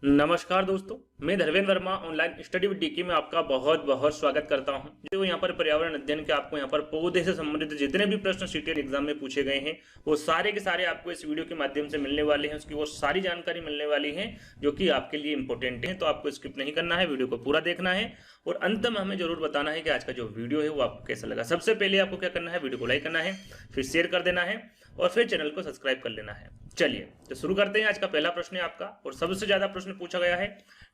नमस्कार दोस्तों, मैं Dharmendra Verma online study with DK में आपका बहुत बहुत स्वागत करता हूं। जो यहाँ पर पर्यावरण अध्ययन के आपको यहाँ पर पौधे से संबंधित जितने भी प्रश्न सीटेट एग्जाम में पूछे गए हैं वो सारे के सारे आपको इस वीडियो के माध्यम से मिलने वाले हैं। उसकी वो सारी जानकारी मिलने वाली है जो कि आपके लिए इंपॉर्टेंट है, तो आपको स्किप नहीं करना है, वीडियो को पूरा देखना है और अंत में हमें जरूर बताना है कि आज का जो वीडियो है वो आपको कैसा लगा। सबसे पहले आपको क्या करना है, वीडियो को लाइक करना है, फिर शेयर कर देना है और फिर चैनल को सब्सक्राइब कर लेना है। चलिए तो शुरू करते हैं। आज का पहला प्रश्न है आपका और सबसे ज्यादा प्रश्न पूछा गया है,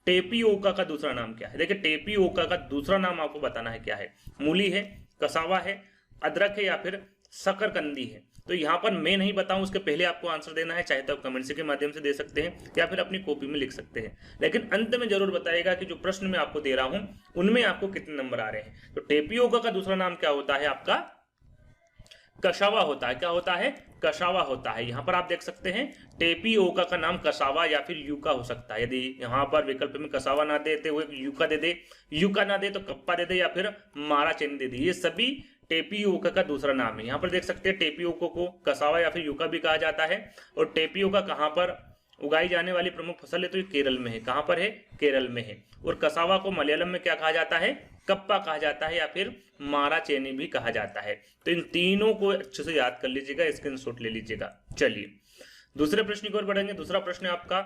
टेपियोका का दूसरा नाम क्या है। देखिए टेपियोका का दूसरा नाम आपको बताना है क्या है। मूली है, कसावा है, अदरक है या फिर शकरकंदी है। तो यहाँ पर मैं नहीं बताऊं, उसके पहले आपको आंसर देना है। चाहे तो आप कमेंट के माध्यम से दे सकते हैं या फिर अपनी कॉपी में लिख सकते हैं, लेकिन अंत में जरूर बताइएगा कि जो प्रश्न मैं आपको दे रहा हूं उनमें आपको कितने नंबर आ रहे हैं। तो टेपियोका का दूसरा नाम क्या होता है आपका, कसावा होता है। क्या होता है, कसावा होता है। यहां पर आप देख सकते हैं टेपियोका का नाम कसावा या फिर यूका हो सकता है। यदि यहां पर विकल्प में कसावा ना देते हुए यूका दे दे, यूका ना दे तो कप्पा दे दे या फिर मारा चेन दे दे, ये सभी टेपियोका का दूसरा नाम है। यहां पर देख सकते हैं टेपियोका को कसावा या फिर यूका भी कहा जाता है। और टेपियोका कहां पर उगाई जाने वाली प्रमुख फसल है, तो ये केरल में है। कहां पर है, केरल में है। और कसावा को मलयालम में क्या कहा जाता है, कप्पा कहा जाता है या फिर मारा चेनी भी कहा जाता है। तो इन तीनों को अच्छे से याद कर लीजिएगा, स्क्रीनशॉट ले लीजिएगा। चलिए दूसरे प्रश्न की ओर बढ़ेंगे। दूसरा प्रश्न है आपका,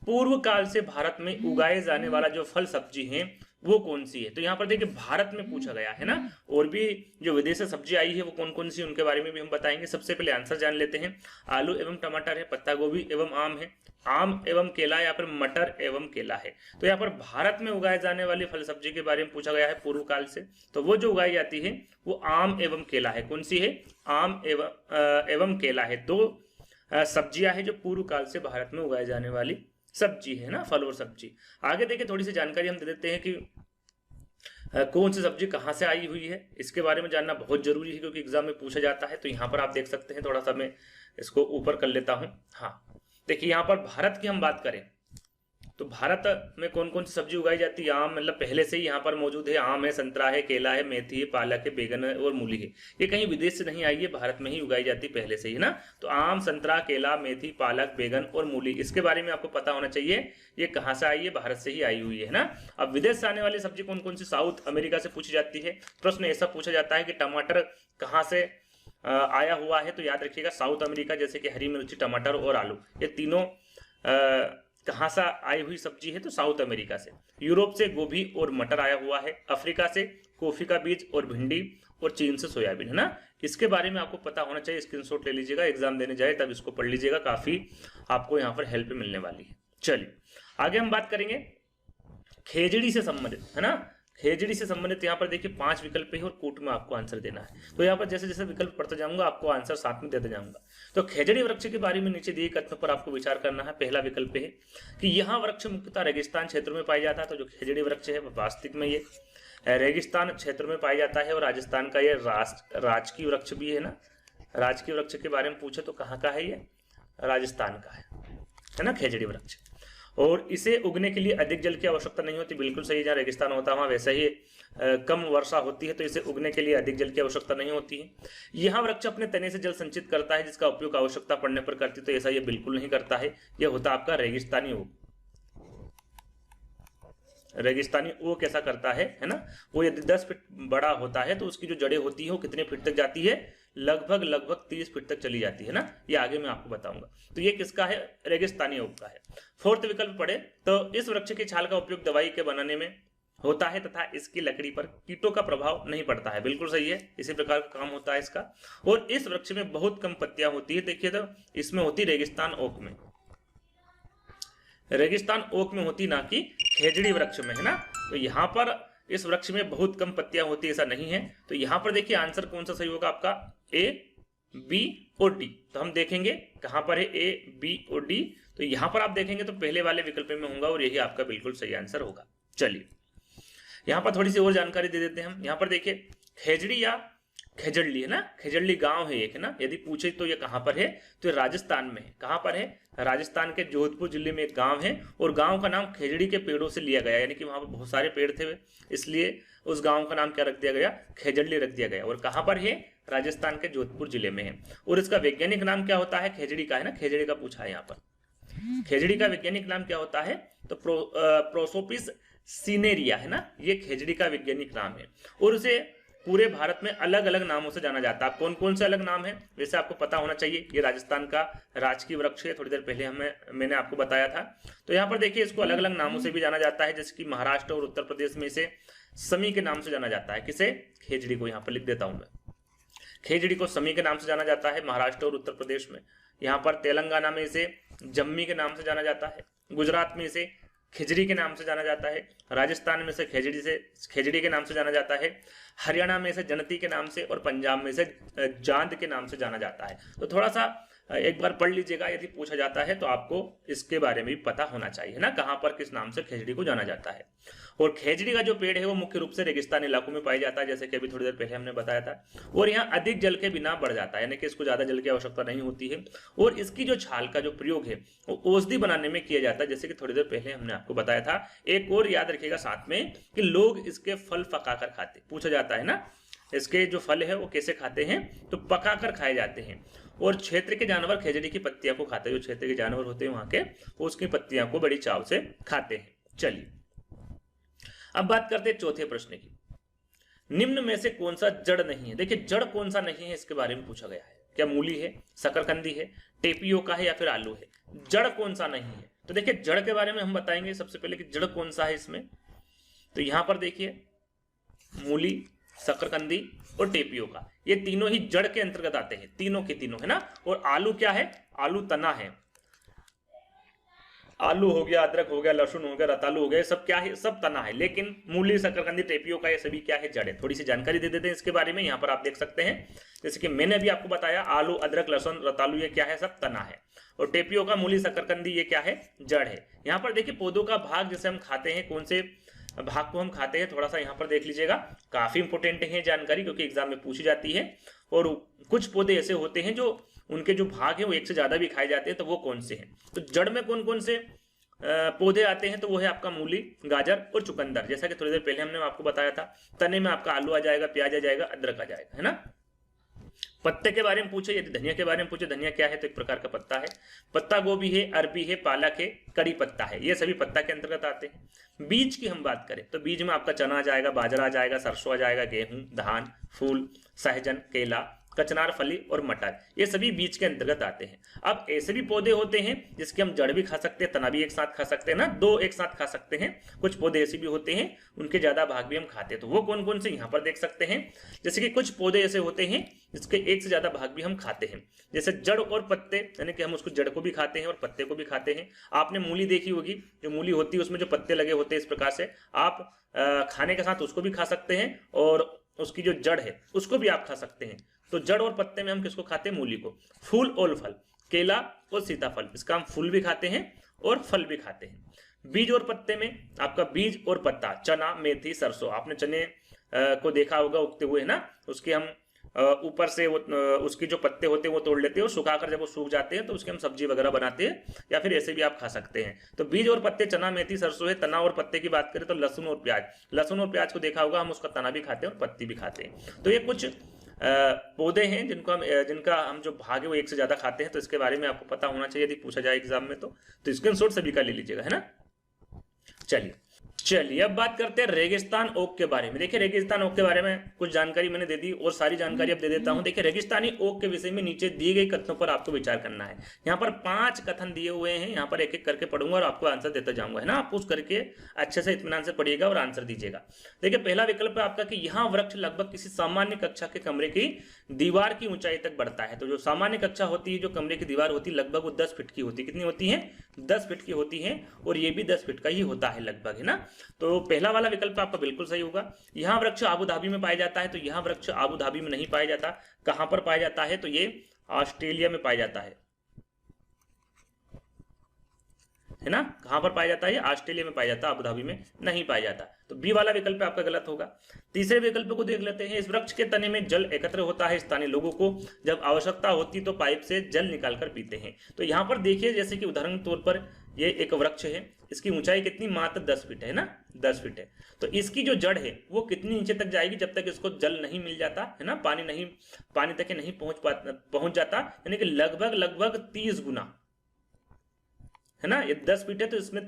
पूर्व काल से भारत में उगाए जाने वाला जो फल सब्जी है वो कौन सी है। तो यहाँ पर देखिए भारत में पूछा गया है ना, और भी जो विदेश से सब्जी आई है वो कौन कौन सी, उनके बारे में भी हम बताएंगे। सबसे पहले आंसर जान लेते हैं। आलू एवं टमाटर है, पत्ता गोभी एवं आम है, आम एवं केला या फिर मटर एवं केला है। तो यहाँ पर भारत में उगाए जाने वाली फल सब्जी के बारे में पूछा गया है पूर्व काल से। तो वो जो उगाई जाती है वो आम एवं केला है। कौन सी है, आम एवं केला है। दो सब्जियां हैं जो पूर्व काल से भारत में उगाए जाने वाली सब्जी है ना, फल और सब्जी। आगे देखिए थोड़ी सी जानकारी हम दे देते हैं कि कौन सी सब्जी कहाँ से आई हुई है, इसके बारे में जानना बहुत जरूरी है क्योंकि एग्जाम में पूछा जाता है। तो यहाँ पर आप देख सकते हैं, थोड़ा सा मैं इसको ऊपर कर लेता हूँ। हाँ देखिए यहाँ पर भारत की हम बात करें तो भारत में कौन कौन सी सब्जी उगाई जाती है। आम मतलब पहले से ही यहाँ पर मौजूद है, आम है, संतरा है, केला है, मेथी है, पालक है, बैगन है और मूली है। ये कहीं विदेश से नहीं आई है, भारत में ही उगाई जाती है पहले से ही ना। तो आम, संतरा, केला, मेथी, पालक, बैगन और मूली, इसके बारे में आपको पता होना चाहिए ये कहाँ से आई है, भारत से ही आई हुई है ना। अब विदेश से आने वाली सब्जी कौन कौन सी, साउथ अमेरिका से पूछी जाती है। प्रश्न ऐसा पूछा जाता है कि टमाटर कहाँ से आया हुआ है, तो याद रखिएगा साउथ अमेरिका, जैसे कि हरी मिर्ची, टमाटर और आलू, ये तीनों कहाँ से आई हुई सब्जी है, तो साउथ अमेरिका से। यूरोप से गोभी और मटर आया हुआ है, अफ्रीका से कॉफी का बीज और भिंडी, और चीन से सोयाबीन है ना। इसके बारे में आपको पता होना चाहिए, स्क्रीनशॉट ले लीजिएगा, एग्जाम देने जाए तब इसको पढ़ लीजिएगा, काफी आपको यहाँ पर हेल्प मिलने वाली है। चलिए आगे हम बात करेंगे खेजड़ी से संबंधित है ना। खेजड़ी से संबंधित यहाँ पर देखिए 5 विकल्प है और कोट में आपको आंसर देना है। तो यहाँ पर जैसे जैसे विकल्प पढ़ते जाऊंगा आपको आंसर साथ में देते जाऊंगा। तो खेजड़ी वृक्ष के बारे में नीचे दिए कथन पर आपको विचार करना है। पहला विकल्प है कि यह वृक्ष मुख्यतः रेगिस्तान क्षेत्र में पाया जाता है। तो जो खेजड़ी वृक्ष है वास्तविक में ये रेगिस्तान क्षेत्र में पाया जाता है। और राजस्थान का ये राजकीय वृक्ष भी है ना। राजकीय वृक्ष के बारे में पूछे तो कहाँ का है, ये राजस्थान का है ना खेजड़ी वृक्ष। और इसे उगने के लिए अधिक जल की आवश्यकता नहीं होती, बिल्कुल सही। जहाँ रेगिस्तान होता है वहाँ वैसे ही कम वर्षा होती है, तो इसे उगने के लिए अधिक जल की आवश्यकता नहीं होती है। यह वृक्ष अपने तने से जल संचित करता है, जिसका उपयोग आवश्यकता पड़ने पर करती, तो ऐसा ये बिल्कुल नहीं करता है। यह होता आपका रेगिस्तानी ओक। रेगिस्तानी ओक कैसा करता है ना, वो यदि 10 फीट बड़ा होता है तो उसकी जो जड़ें होती है वो कितने फीट तक जाती है, लगभग 30 फीट तक चली जाती है ना। ये आगे मैं आपको बताऊंगा। तो ये किसका है, रेगिस्तानी ओक का है। फोर्थ विकल्प पढ़े तो इस वृक्ष की छाल का उपयोग दवाई के बनाने में होता है तथा इसकी लकड़ी पर कीटों का प्रभाव नहीं पड़ता है, बिल्कुल सही है। इसी प्रकार का काम होता है इसका। और इस वृक्ष में बहुत कम पत्तियां होती है, देखिए तो इसमें होती रेगिस्तान ओक में, रेगिस्तान ओक में होती, ना कि खेजड़ी वृक्ष में है ना। तो यहाँ पर इस वृक्ष में बहुत कम पत्तियां होती, ऐसा नहीं है। तो यहाँ पर देखिए आंसर कौन सा सही होगा आपका, ए, बी और डी। तो हम देखेंगे कहां पर है ए, बी और डी। तो यहां पर आप देखेंगे तो पहले वाले विकल्प में होगा और यही आपका बिल्कुल सही आंसर होगा। चलिए यहां पर थोड़ी सी और जानकारी दे देते हैं हम। यहां पर देखिए खेजड़ी या खेजड़ली है ना, खेजड़ली गांव है एक है ना। यदि पूछे तो ये कहां पर है, तो ये राजस्थान में है। कहां पर है, राजस्थान के जोधपुर जिले में एक गांव है और गांव का नाम खेजड़ी के पेड़ों से लिया गया, यानी कि वहां पर बहुत सारे पेड़ थे इसलिए उस गांव का नाम क्या रख दिया गया, खेजड़ली रख दिया गया। और कहां पर है, राजस्थान के जोधपुर जिले में है। और इसका वैज्ञानिक नाम क्या होता है, खेजड़ी का है ना, खेजड़ी का पूछा है यहाँ पर। खेजड़ी का वैज्ञानिक नाम क्या होता है, तो प्रोसोपिस सिनेरिया है ना, ये खेजड़ी का वैज्ञानिक नाम है और उसे पूरे भारत में अलग अलग नामों से जाना जाता है। कौन कौन से अलग नाम है वैसे आपको पता होना चाहिए। ये राजस्थान का राजकीय वृक्ष है, थोड़ी देर पहले मैंने आपको बताया था। तो यहाँ पर देखिए इसको अलग अलग नामों से भी जाना जाता है, जैसे कि महाराष्ट्र और उत्तर प्रदेश में इसे समी के नाम से जाना जाता है। किसे? खेजड़ी को। यहाँ पर लिख देता हूं मैं, खेजड़ी को समी के नाम से जाना जाता है महाराष्ट्र और उत्तर प्रदेश में। यहाँ पर तेलंगाना में इसे जम्मी के नाम से जाना जाता है, गुजरात में इसे खिजड़ी के नाम से जाना जाता है, राजस्थान में इसे खेजड़ी के नाम से जाना जाता है, हरियाणा में इसे जनती के नाम से और पंजाब में इसे जांद के नाम से जाना जाता है। तो थोड़ा सा एक बार पढ़ लीजिएगा, यदि पूछा जाता है तो आपको इसके बारे में भी पता होना चाहिए ना, कहां पर किस नाम से खेजड़ी को जाना जाता है। और खेजड़ी का जो पेड़ है वो मुख्य रूप से रेगिस्तान इलाकों में पाया जाता है, जैसे कि अभी थोड़ी देर पहले हमने बताया था। और यहाँ अधिक जल के बिना बढ़ जाता है, यानी कि इसको ज्यादा जल की आवश्यकता नहीं होती है। और इसकी जो छाल का जो प्रयोग है वो औषधि बनाने में किया जाता है, जैसे कि थोड़ी देर पहले हमने आपको बताया था। एक और याद रखिएगा साथ में कि लोग इसके फल पकाकर खाते, पूछा जाता है ना इसके जो फल है वो कैसे खाते हैं, तो पकाकर खाए जाते हैं। और क्षेत्र के जानवर खेजड़ी की पत्तियां को खाते हैं, जो क्षेत्र के जानवर होते हैं वहां के वो उसकी पत्तियां को बड़ी चाव से खाते हैं। चलिए अब बात करते हैं चौथे प्रश्न की। निम्न में से कौन सा जड़ नहीं है? देखिए जड़ कौन सा नहीं है इसके बारे में पूछा गया है। क्या मूली है, शकरकंदी है, टेपियोका है या फिर आलू है? जड़ कौन सा नहीं है? तो देखिए जड़ के बारे में हम बताएंगे सबसे पहले कि जड़ कौन सा है इसमें। तो यहां पर देखिए मूली, शकरकंदी और टेपियोका, ये तीनों ही जड़ के अंतर्गत आते हैं, तीनों के तीनों है ना। और आलू क्या है? आलू तना है। आलू हो गया, अदरक हो गया, लहसुन हो गया, रतालू हो गया, सब क्या है? सब तना है। लेकिन मूली, शकरकंदी, टेपियोका ये सभी क्या है? जड़ है। थोड़ी सी जानकारी दे देते हैं इसके बारे में। यहाँ पर आप देख सकते हैं, जैसे कि मैंने अभी आपको बताया आलू, अदरक, लहसुन, रतालू ये क्या है? सब तना है। और टेपियोका, मूली, शकरकंदी ये क्या है? जड़ है। यहाँ पर देखिए पौधों का भाग जैसे हम खाते हैं, कौन से भाग को हम खाते हैं, थोड़ा सा यहाँ पर देख लीजिएगा। काफी इंपोर्टेंट है जानकारी, क्योंकि एग्जाम में पूछी जाती है। और कुछ पौधे ऐसे होते हैं जो उनके जो भाग है वो एक से ज्यादा भी खाए जाते हैं, तो वो कौन से हैं? तो जड़ में कौन कौन से पौधे आते हैं? तो वो है आपका मूली, गाजर और चुकंदर, जैसा कि थोड़ी देर पहले हमने आपको बताया था। तने में आपका आलू आ जाएगा, प्याज आ जाएगा, अदरक आ जाएगा, है ना। पत्ते के बारे में पूछे, यदि धनिया के बारे में पूछे, धनिया क्या है? तो एक प्रकार का पत्ता है। पत्ता गोभी है, अरबी है, पालक है, कड़ी पत्ता है, ये सभी पत्ता के अंतर्गत आते हैं। बीज की हम बात करें तो बीज में आपका चना आ जाएगा, बाजरा आ जाएगा, सरसों आ जाएगा, गेहूं, धान, फूल, सहजन, केला, कचनार, फली और मटर, ये सभी बीज के अंतर्गत आते हैं। अब ऐसे भी पौधे होते हैं जिसके हम जड़ भी खा सकते हैं, तना भी एक साथ खा सकते हैं ना, दो एक साथ खा सकते हैं। कुछ पौधे ऐसे भी होते हैं उनके ज्यादा भाग भी हम खाते हैं, तो वो कौन कौन से यहाँ पर देख सकते हैं। जैसे कि कुछ पौधे ऐसे होते हैं जिसके एक से ज्यादा भाग भी हम खाते हैं, जैसे जड़ और पत्ते, यानी कि हम उसको जड़ को भी खाते हैं और पत्ते को भी खाते हैं। आपने मूली देखी होगी, जो मूली होती है उसमें जो पत्ते लगे होते हैं, इस प्रकार से आप खाने के साथ उसको भी खा सकते हैं और उसकी जो जड़ है उसको भी आप खा सकते हैं। तो जड़ और पत्ते में हम किसको खाते हैं? मूली को। फूल और फल, केला और सीताफल, इसका हम फूल भी खाते हैं और फल भी खाते हैं। बीज और पत्ते में आपका बीज और पत्ता, चना, मेथी, सरसों, आपने चने को देखा होगा उगते हुए, है ना। उसके हम ऊपर से वो उसके जो पत्ते होते हैं वो तोड़ लेते हैं और सुखाकर जब वो सूख जाते हैं तो उसके हम सब्जी वगैरह बनाते हैं, या फिर ऐसे भी आप खा सकते हैं। तो बीज और पत्ते चना, मेथी, सरसों है। तना और पत्ते की बात करें तो लहसुन और प्याज, लहसुन और प्याज को देखा होगा, हम उसका तना भी खाते हैं और पत्ती भी खाते हैं। तो ये कुछ पौधे हैं जिनका हम जो भाग है वो एक से ज्यादा खाते हैं, तो इसके बारे में आपको पता होना चाहिए यदि पूछा जाए एग्जाम में। तो स्क्रीनशॉट सभी का ले लीजिएगा, है ना। चलिए अब बात करते हैं रेगिस्तान ओक के बारे में। देखिए रेगिस्तान ओक के बारे में कुछ जानकारी मैंने दे दी और सारी जानकारी अब दे देता हूं। देखिए रेगिस्तानी ओक के विषय में नीचे दिए गए कथनों पर आपको विचार करना है। यहाँ पर 5 कथन दिए हुए हैं, यहाँ पर एक एक करके पढ़ूंगा और आपको आंसर देता जाऊंगा, है ना। आप पूछ करके अच्छे से इत्मीनान से पढ़िएगा और आंसर दीजिएगा। देखिए पहला विकल्प है आपका कि यहाँ वृक्ष लगभग किसी सामान्य कक्षा के कमरे की दीवार की ऊंचाई तक बढ़ता है। तो जो सामान्य कक्षा होती है, जो कमरे की दीवार होती है, लगभग वो 10 फीट की होती है। कितनी होती है? 10 फीट की होती है, और ये भी 10 फीट का ही होता है लगभग, है ना। तो पहला वाला विकल्प आपका बिल्कुल सही होगा। यहाँ वृक्ष आबू धाबी में पाया जाता है, तो यहाँ वृक्ष आबू धाबी में नहीं पाया जाता। कहां पर पाया जाता है? तो ये ऑस्ट्रेलिया में पाया जाता है ना। कहां पर पाया जाता है? ऑस्ट्रेलिया में पाया जाता है, आबू धाबी में नहीं पाया जाता। तो बी वाला विकल्प आपका गलत होगा। तीसरे विकल्प को देख लेते हैं। इस वृक्ष के तने में जल एकत्र होता है, स्थानीय लोगों को जब आवश्यकता होती तो पाइप से जल निकालकर पीते हैं। तो यहाँ पर देखिए, जैसे कि उदाहरण के तौर पर ये एक वृक्ष है, इसकी ऊंचाई कितनी? मात्र 10 फीट है ना, 10 फीट है। तो इसकी जो जड़ है वो कितनी नीचे तक जाएगी? जब तक इसको जल नहीं मिल जाता, है ना, पानी तक नहीं पहुंच जाता, यानी कि लगभग 30 गुना, है ना, ये 10 फीट है तो इसमें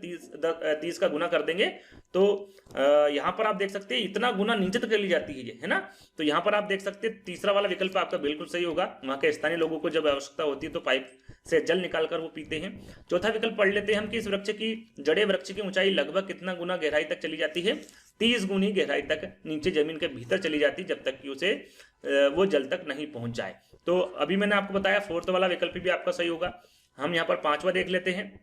30 का गुना कर देंगे तो यहाँ पर आप देख सकते हैं इतना गुना नीचे तक चली जाती है ये, है ना। तो यहाँ पर आप देख सकते हैं तीसरा वाला विकल्प आपका बिल्कुल सही होगा। वहाँ के स्थानीय लोगों को जब आवश्यकता होती है तो पाइप से जल निकालकर वो पीते हैं। चौथा विकल्प पढ़ लेते हैं हम कि इस वृक्ष की जड़ें वृक्ष की ऊंचाई लगभग कितना गुना गहराई तक चली जाती है। 30 गुनी गहराई तक नीचे जमीन के भीतर चली जाती जब तक कि उसे वो जल तक नहीं पहुंच जाए। तो अभी मैंने आपको बताया फोर्थ वाला विकल्प भी आपका सही होगा। हम यहाँ पर पांचवा देख लेते हैं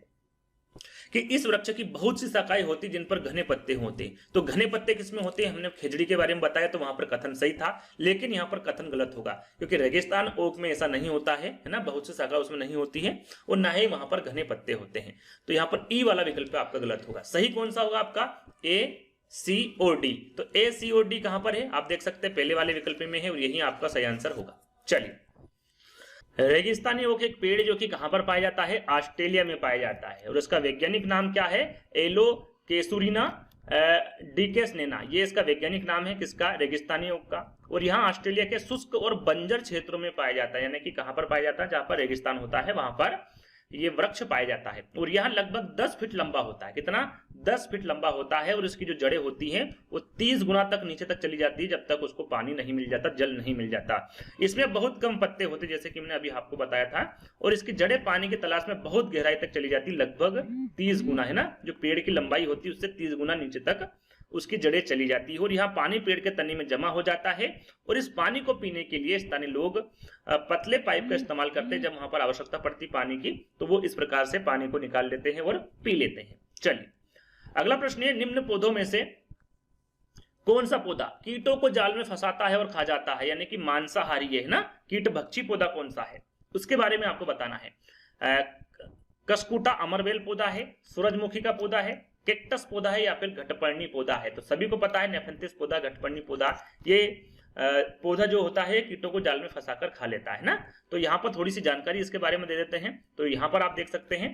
कि इस वृक्ष की बहुत सी शाखाएं होती जिन पर घने पत्ते होते। तो घने पत्ते किसमें होते हैं, हमने खिजड़ी के बारे में बताया तो वहां पर कथन सही था, लेकिन यहाँ पर कथन गलत होगा क्योंकि रेगिस्तान ओक में ऐसा नहीं होता है ना, बहुत सी शाखा उसमें नहीं होती है और ना ही वहां पर घने पत्ते होते हैं। तो यहाँ पर ई वाला विकल्प आपका गलत होगा। सही कौन सा होगा आपका, ए सी और डी। तो ए सी और डी कहां पर है आप देख सकते हैं पहले वाले विकल्प में है और यही आपका सही आंसर होगा। चलिए, रेगिस्तानी ओक एक पेड़ जो कि कहां पर पाया जाता है, ऑस्ट्रेलिया में पाया जाता है और उसका वैज्ञानिक नाम क्या है, एलोकेसुरिना डिकेसनेना, ये इसका वैज्ञानिक नाम है किसका, रेगिस्तानी ओक का। और यहाँ ऑस्ट्रेलिया के शुष्क और बंजर क्षेत्रों में पाया जाता है, यानी कि कहां पर पाया जाता है, जहां पर रेगिस्तान होता है वहां पर ये वृक्ष पाया जाता है। और यहाँ लगभग 10 फीट लंबा होता है, कितना, 10 फीट लंबा होता है और इसकी जो जड़ें होती हैं वो 30 गुना तक नीचे तक चली जाती है जब तक उसको पानी नहीं मिल जाता, जल नहीं मिल जाता। इसमें बहुत कम पत्ते होते जैसे कि मैंने अभी आपको बताया था, और इसकी जड़ें पानी की तलाश में बहुत गहराई तक चली जाती, लगभग 30 गुना, है ना, जो पेड़ की लंबाई होती है उससे 30 गुना नीचे तक उसकी जड़ें चली जाती है। और यहाँ पानी पेड़ के तने में जमा हो जाता है और इस पानी को पीने के लिए स्थानीय लोग पतले पाइप का इस्तेमाल करते हैं। जब वहां पर आवश्यकता पड़ती पानी की तो वो इस प्रकार से पानी को निकाल लेते हैं और पी लेते हैं। चलिए, अगला प्रश्न है, निम्न पौधों में से कौन सा पौधा कीटों को जाल में फंसाता है और खा जाता है, यानी कि मांसाहारी है ना, कीट भक्षी पौधा कौन सा है उसके बारे में आपको बताना है। कसकुटा अमरवेल पौधा है, सूरजमुखी का पौधा है, कैक्टस पौधा है या फिर घटपर्णी पौधा है। तो सभी को पता है नेफेंथिस पौधा, घटपर्णी पौधा, ये पौधा जो होता है कीटों को जाल में फंसाकर खा लेता है ना। तो यहाँ पर थोड़ी सी जानकारी इसके बारे में दे देते हैं। तो यहाँ पर आप देख सकते हैं,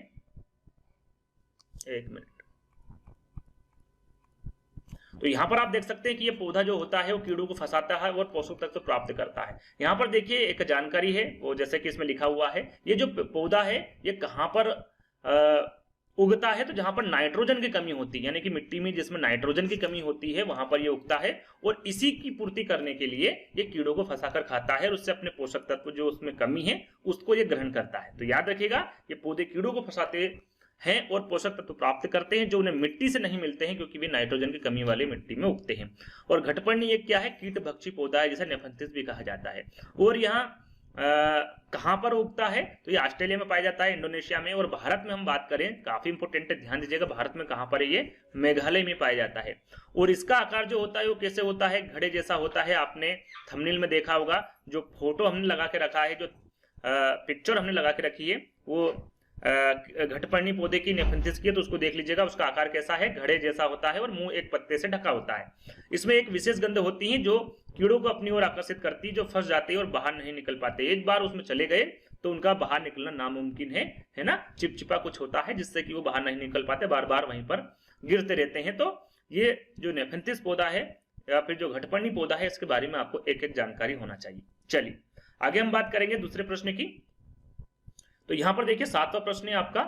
एक मिनट, तो यहाँ पर आप देख सकते हैं कि ये पौधा जो होता है वो कीड़ों को फंसाता है और पोषक तत्व प्राप्त करता है। यहाँ पर देखिए एक जानकारी है, वो जैसे कि इसमें लिखा हुआ है, ये जो पौधा है ये कहाँ पर उगता है, तो जहां पर नाइट्रोजन की कमी होती है, यानी कि मिट्टी में जिसमें नाइट्रोजन की कमी होती है वहां पर ये उगता है और इसी की पूर्ति करने के लिए ये कीड़ों को फंसाकर खाता है और उससे अपने पोषक तत्व जो उसमें कमी है उसको ये ग्रहण करता है। तो याद रखिएगा, ये पौधे कीड़ों को फंसाते हैं और पोषक तत्व प्राप्त करते हैं जो उन्हें मिट्टी से नहीं मिलते हैं क्योंकि वे नाइट्रोजन की कमी वाली मिट्टी में उगते हैं। और घटपर्णी एक क्या है, कीट भक्षी पौधा है जिसे नेफेंथिस भी कहा जाता है। और यहाँ कहां पर उगता है, तो ये ऑस्ट्रेलिया में पाया जाता है, इंडोनेशिया में। और भारत में हम बात करें, काफी इंपोर्टेंट है, ध्यान दीजिएगा, भारत में कहां पर है, ये मेघालय में पाया जाता है। और इसका आकार जो होता है वो कैसे होता है, घड़े जैसा होता है। आपने थंबनेल में देखा होगा, जो फोटो हमने लगा के रखा है, जो पिक्चर हमने लगा के रखी है वो घटपर्णी पौधे की नेफेंथिस की है, तो उसको देख लीजिएगा, उसका आकार कैसा है, घड़े जैसा होता है और मुंह एक पत्ते से ढका होता है। इसमें एक विशेष गंध होती है जो कीड़ों को अपनी ओर आकर्षित करती है, जो फंस जाते हैं और बाहर नहीं निकल पाते। एक बार उसमें चले गए तो उनका बाहर निकलना नामुमकिन है ना, चिपचिपा कुछ होता है जिससे कि वो बाहर नहीं निकल पाते, बार बार वहीं पर गिरते रहते हैं। तो ये जो नेफेंथिस पौधा है या फिर जो घटपर्णी पौधा है इसके बारे में आपको एक एक जानकारी होना चाहिए। चलिए आगे हम बात करेंगे दूसरे प्रश्न की। तो यहां पर देखिए 7वां प्रश्न है आपका,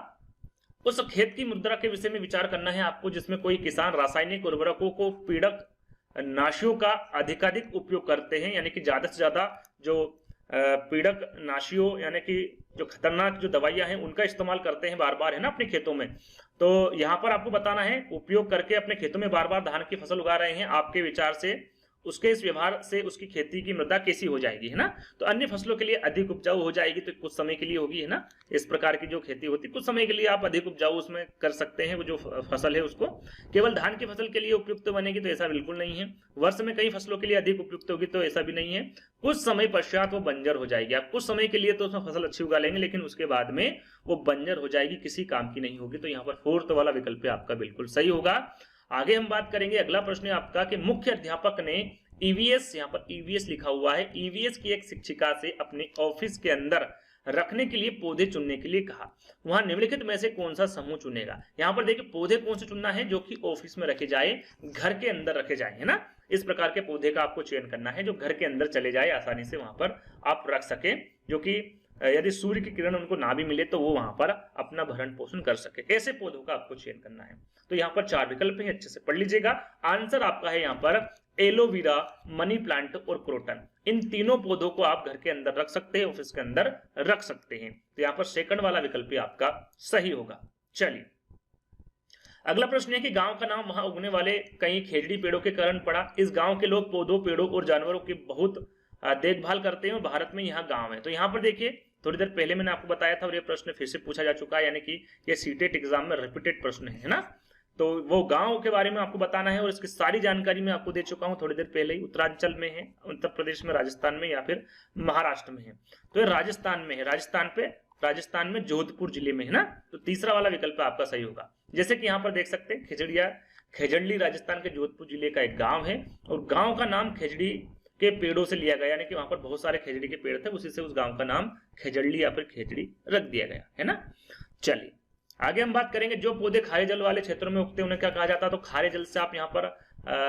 उस खेत की मुद्रा के विषय में विचार करना है आपको जिसमें कोई किसान रासायनिक उर्वरकों को पीड़क नाशियों का अधिकाधिक उपयोग करते हैं, यानी कि ज्यादा से ज्यादा जो पीड़क नाशियों यानी कि जो खतरनाक जो दवाइयां हैं उनका इस्तेमाल करते हैं बार बार, है ना, अपने खेतों में। तो यहाँ पर आपको बताना है, उपयोग करके अपने खेतों में बार बार धान की फसल उगा रहे हैं, आपके विचार से उसके इस व्यवहार से उसकी खेती की मृदा कैसी हो जाएगी, है ना। तो अन्य फसलों के लिए अधिक उपजाऊ हो जाएगी, तो कुछ समय के लिए होगी, है ना। इस प्रकार की जो खेती होती है कुछ समय के लिए आप अधिक उपजाऊ उसमें कर सकते हैं, वो जो फसल है उसको। केवल धान की फसल के लिए उपयुक्त बनेगी तो ऐसा बिल्कुल नहीं है। वर्ष में कई फसलों के लिए अधिक उपयुक्त होगी तो ऐसा भी नहीं है। कुछ समय पश्चात वो बंजर हो जाएगी। आप कुछ समय के लिए तो उसमें फसल अच्छी उगा लेंगे लेकिन उसके बाद में वो बंजर हो जाएगी, किसी काम की नहीं होगी। तो यहाँ पर 4th वाला विकल्प आपका बिल्कुल सही होगा। आगे हम बात करेंगे, अगला प्रश्न है आपका कि मुख्य अध्यापक ने ईवीएस, यहाँ पर ईवीएस लिखा हुआ है, ईवीएस की एक शिक्षिका से अपने ऑफिस के अंदर रखने के लिए पौधे चुनने के लिए कहा। वहां निम्नलिखित में से कौन सा समूह चुनेगा। यहाँ पर देखिए पौधे कौन से चुनना है, जो कि ऑफिस में रखे जाए, घर के अंदर रखे जाए, है ना। इस प्रकार के पौधे का आपको चयन करना है जो घर के अंदर चले जाए, आसानी से वहां पर आप रख सके, जो कि यदि सूर्य की किरण उनको ना भी मिले तो वो वहां पर अपना भरण पोषण कर सके। ऐसे पौधों का आपको चयन करना है। तो यहाँ पर 4 विकल्प हैं, अच्छे से पढ़ लीजिएगा। आंसर आपका है यहाँ पर एलोवेरा, मनी प्लांट और क्रोटन। इन तीनों पौधों को आप घर के अंदर रख सकते हैं, ऑफिस के अंदर रख सकते हैं। तो यहाँ पर सेकंड वाला विकल्प आपका सही होगा। चलिए अगला प्रश्न है कि गांव का नाम वहां उगने वाले कई खेजड़ी पेड़ों के कारण पड़ा। इस गांव के लोग पौधों, पेड़ों और जानवरों की बहुत देखभाल करते हैं और भारत में यहाँ गांव है। तो यहाँ पर देखिए थोड़ी देर पहले मैंने आपको बताया था और ये प्रश्न फिर से पूछा जा चुका है, यानी कि ये सीटेट एग्जाम में रिपीटेड प्रश्न है ना। तो वो गांव के बारे में आपको बताना है और इसकी सारी जानकारी मैं आपको दे चुका हूं थोड़ी देर पहले ही। उत्तरांचल में है, उत्तर प्रदेश में, राजस्थान में या फिर महाराष्ट्र में है। तो ये राजस्थान में है, राजस्थान में जोधपुर जिले में है ना। तो तीसरा वाला विकल्प आपका सही होगा। जैसे कि यहाँ पर देख सकते हैं खेजड़ी राजस्थान के जोधपुर जिले का एक गांव है और गांव का नाम खेजड़ी के पेड़ों से लिया गया, यानी कि वहां पर बहुत सारे खेजड़ी के पेड़ थे, उसी से उस गांव का नाम खेजड़ी या फिर खेजड़ी रख दिया गया है ना। चलिए आगे हम बात करेंगे जो पौधे खारे जल वाले क्षेत्रों में उगते हैं उन्हें क्या कहा जाता है। तो खारे जल से आप यहाँ पर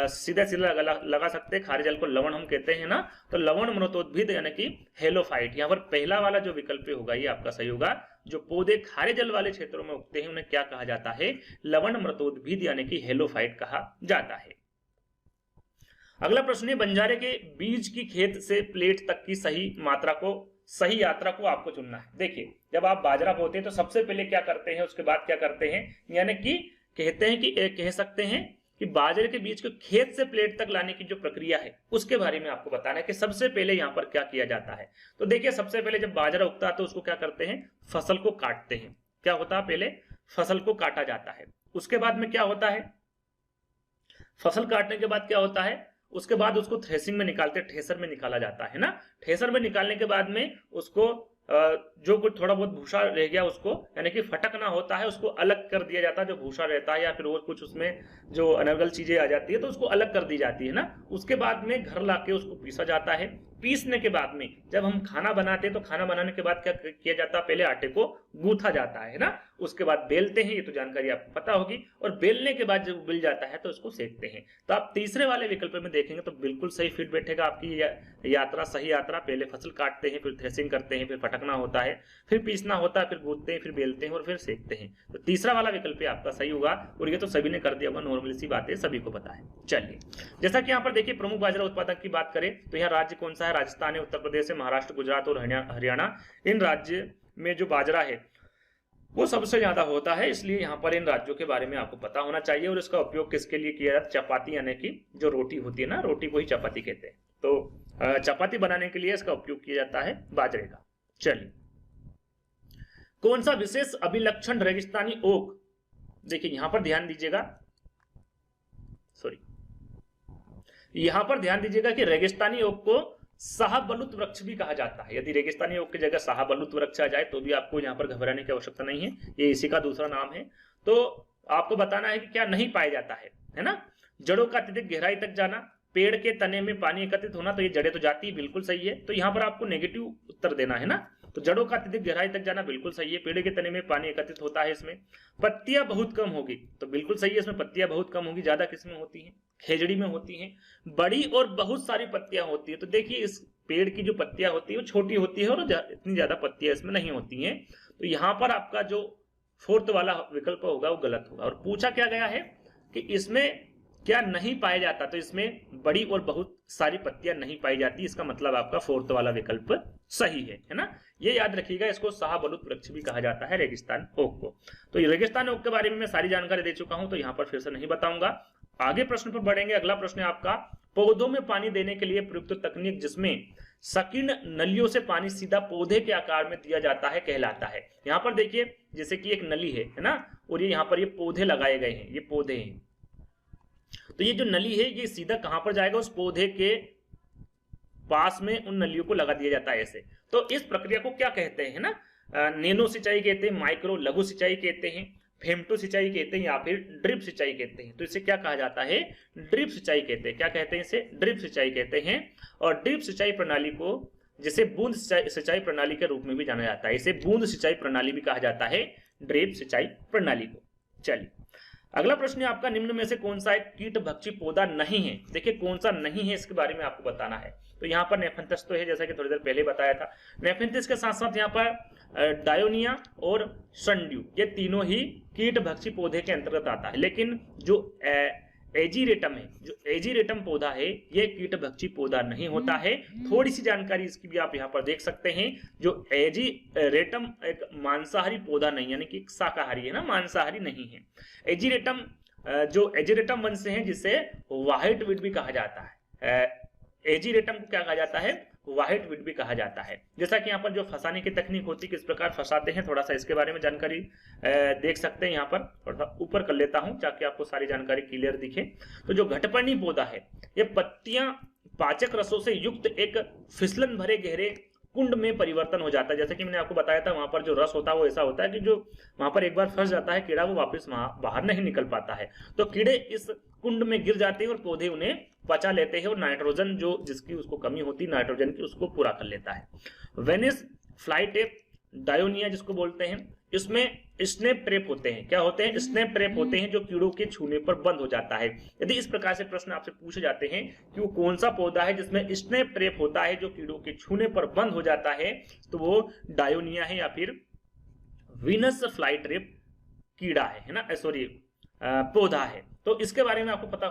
सीधा लगा सकते हैं। खारे जल को लवण हम कहते हैं ना। तो लवण मृतोद्भिद यानी कि हेलोफाइट, यहाँ पर पहला वाला जो विकल्प होगा ये आपका सही होगा। जो पौधे खारे जल वाले क्षेत्रों में उगते हैं उन्हें क्या कहा जाता है, लवण मृतोद्भिद यानी कि हेलोफाइट कहा जाता है। अगला प्रश्न है बंजारे के बीज की खेत से प्लेट तक की सही यात्रा को आपको चुनना है। देखिए जब आप बाजरा बोते हैं तो सबसे पहले क्या करते हैं, उसके बाद क्या करते हैं, यानी कि कह सकते हैं कि बाजरे के बीज को खेत से प्लेट तक लाने की जो प्रक्रिया है उसके बारे में आपको बताना है कि सबसे पहले यहाँ पर क्या किया जाता है। तो देखिए सबसे पहले जब बाजरा उगता है तो उसको क्या करते हैं, फसल को काटते हैं। क्या होता है, पहले फसल को काटा जाता है। उसके बाद में क्या होता है, फसल काटने के बाद क्या होता है, उसके बाद उसको थ्रेसिंग में निकालते, ठेसर में निकाला जाता है ना। ठेसर में निकालने के बाद में उसको जो कुछ थोड़ा बहुत भूसा रह गया उसको, यानी कि फटकना होता है, उसको अलग कर दिया जाता है। जो भूसा रहता है या फिर और कुछ उसमें जो अनर्गल चीजें आ जाती है तो उसको अलग कर दी जाती है ना। उसके बाद में घर लाके उसको पीसा जाता है। पीसने के बाद में जब हम खाना बनाते हैं तो खाना बनाने के बाद क्या किया जाता है, पहले आटे को गूंथा जाता है ना। उसके बाद बेलते हैं, ये तो जानकारी आपको पता होगी। और बेलने के बाद जब बिल जाता है तो उसको सेकते हैं। तो आप तीसरे वाले विकल्प में देखेंगे तो बिल्कुल सही फिट बैठेगा आपकी यात्रा, सही यात्रा। पहले फसल काटते हैं, फिर थ्रेसिंग करते हैं, फिर फटकना होता है, फिर पीसना होता है, फिर गूंथते हैं, फिर बेलते हैं और फिर सेकते हैं। तो तीसरा वाला विकल्प आपका सही होगा और ये तो सभी ने कर दिया होगा, नॉर्मल सी बात है, सभी को पता है। चलिए जैसा कि यहाँ पर देखिए प्रमुख बाजरा उत्पादक की बात करें तो यहाँ राज्य कौन सा है, राजस्थान है, उत्तर प्रदेश है, महाराष्ट्र, गुजरात और हरियाणा। इन राज्य में जो बाजरा है वो सबसे ज्यादा होता है, इसलिए यहाँ पर इन राज्यों के बारे में आपको पता होना चाहिए। और इसका उपयोग किसके लिए किया जाता है, चपाती यानी कि जो रोटी होती है ना, रोटी को ही चपाती कहते हैं। तो चपाती बनाने के लिए इसका उपयोग किया जाता है बाजरे का। चलिए कौन सा विशेष अभिलक्षण रेगिस्तानी ओक, देखिए यहां पर ध्यान दीजिएगा, यहां पर ध्यान दीजिएगा कि रेगिस्तानी ओक को शाहबलूत वृक्ष भी कहा जाता है। यदि रेगिस्तानी ओक की जगह शाहबलूत वृक्ष आ जाए तो भी आपको यहाँ पर घबराने की आवश्यकता नहीं है, ये इसी का दूसरा नाम है। तो आपको बताना है कि क्या नहीं पाया जाता है ना। जड़ों का अत्यधिक गहराई तक जाना, पेड़ के तने में पानी एकत्रित होना, तो ये जड़ें तो जाती है, बिल्कुल सही है। तो यहाँ पर आपको नेगेटिव उत्तर देना है ना। तो जड़ों का अत्यधिक गहराई तक जाना बिल्कुल सही है, पेड़ के तने में पानी एकत्रित होता है इसमें। पत्तियां बहुत कम होगी, तो बिल्कुल सही है, इसमें पत्तियां बहुत कम होगी। ज्यादा किसमें होती हैं, खेजड़ी में होती हैं। बड़ी और बहुत सारी पत्तियां होती है, तो देखिए इस पेड़ की जो पत्तियां होती है वो छोटी होती है और इतनी ज्यादा पत्तियां इसमें नहीं होती हैं। तो यहाँ पर आपका जो फोर्थ वाला विकल्प होगा वो गलत होगा। और पूछा क्या गया है कि इसमें क्या नहीं पाया जाता, तो इसमें बड़ी और बहुत सारी पत्तियां नहीं पाई जाती, इसका मतलब आपका फोर्थ वाला विकल्प सही है ना। ये याद रखिएगा, इसको शाहबलूत वृक्ष भी कहा जाता है रेगिस्तान ओक को। तो रेगिस्तान ओक के बारे में मैं सारी जानकारी दे चुका हूं, तो यहाँ पर फिर से नहीं बताऊंगा। आगे प्रश्न पर बढ़ेंगे। अगला प्रश्न है आपका, पौधों में पानी देने के लिए प्रयुक्त तकनीक जिसमें संकीर्ण नलियों से पानी सीधा पौधे के आकार में दिया जाता है कहलाता है। यहाँ पर देखिए जैसे कि एक नली है ना, और ये यहाँ पर ये पौधे लगाए गए हैं, ये पौधे हैं। तो ये जो नली है ये सीधा कहां पर जाएगा, उस पौधे के पास में उन नलियों को लगा दिया जाता है ऐसे। तो इस प्रक्रिया को क्या कहते हैं ना, नैनो सिंचाई कहते हैं, माइक्रो लघु सिंचाई कहते हैं, फेमटो सिंचाई कहते हैं या फिर ड्रिप सिंचाई कहते हैं। तो इसे क्या कहा जाता है, ड्रिप सिंचाई कहते हैं। क्या कहते हैं इसे, ड्रिप सिंचाई कहते हैं। और ड्रिप सिंचाई प्रणाली को जिसे बूंद सिंचाई प्रणाली के रूप में भी जाना जाता है, इसे बूंद सिंचाई प्रणाली भी कहा जाता है, ड्रिप सिंचाई प्रणाली को। चलिए अगला प्रश्न है आपका, निम्न में से कौन सा एक कीट भक्षी पौधा नहीं है? देखिए कौन सा नहीं है इसके बारे में आपको बताना है। तो यहाँ पर नेफेंथस तो है, जैसा कि थोड़ी देर पहले बताया था। नेफेंथस के साथ साथ यहाँ पर डायोनिया और संड्यू, ये तीनों ही कीट भक्षी पौधे के अंतर्गत आता है। लेकिन जो एजीरेटम है, जो एजीरेटम पौधा है, ये कीट भक्षी पौधा नहीं होता है। थोड़ी सी जानकारी इसकी भी आप यहाँ पर देख सकते हैं। जो एजीरेटम एक मांसाहारी पौधा नहीं, यानी कि शाकाहारी है ना, मांसाहारी नहीं है। एजीरेटम जो एजीरेटम वंश है, जिसे व्हाइट वीड भी कहा जाता है। एजीरेटम को क्या कहा जाता है? व्हाइट वीड भी कहा जाता है। जैसा कि यहाँ पर जो फंसाने की तकनीक होती है, किस प्रकार फंसाते हैं, थोड़ा सा इसके बारे में जानकारी देख सकते हैं। यहाँ पर थोड़ा सा ऊपर कर लेता हूं ताकि आपको सारी जानकारी क्लियर दिखे। तो जो घटपर्णी पौधा है, ये पत्तियां पाचक रसों से युक्त एक फिसलन भरे गहरे कुंड में परिवर्तन हो जाता है। जैसे कि मैंने आपको बताया था, वहां पर जो रस होता है वो ऐसा होता है कि जो वहां पर एक बार फंस जाता है कीड़ा, वो वापस बाहर नहीं निकल पाता है। तो कीड़े इस कुंड में गिर जाते हैं और पौधे उन्हें पचा लेते हैं और नाइट्रोजन जो जिसकी उसको कमी होती है नाइट्रोजन की, उसको पूरा कर लेता है। वेनिस फ्लाईटेप डायोनिया जिसको बोलते हैं, इसमें स्नेप ट्रैप होते हैं। क्या होते हैं? स्नेप ट्रैप होते हैं, जो कीड़ों के छूने पर बंद हो जाता है। यदि इस प्रकार से प्रश्न आपसे पूछे जाते हैं कि वो कौन सा पौधा है जिसमें स्नेप ट्रैप होता है, जो कीड़ों के छूने पर बंद हो जाता है, तो वो डायोनिया है या फिर वीनस फ्लाई ट्रैप कीड़ा है ना, सॉरी पौधा है। तो इसके बारे में आपको पता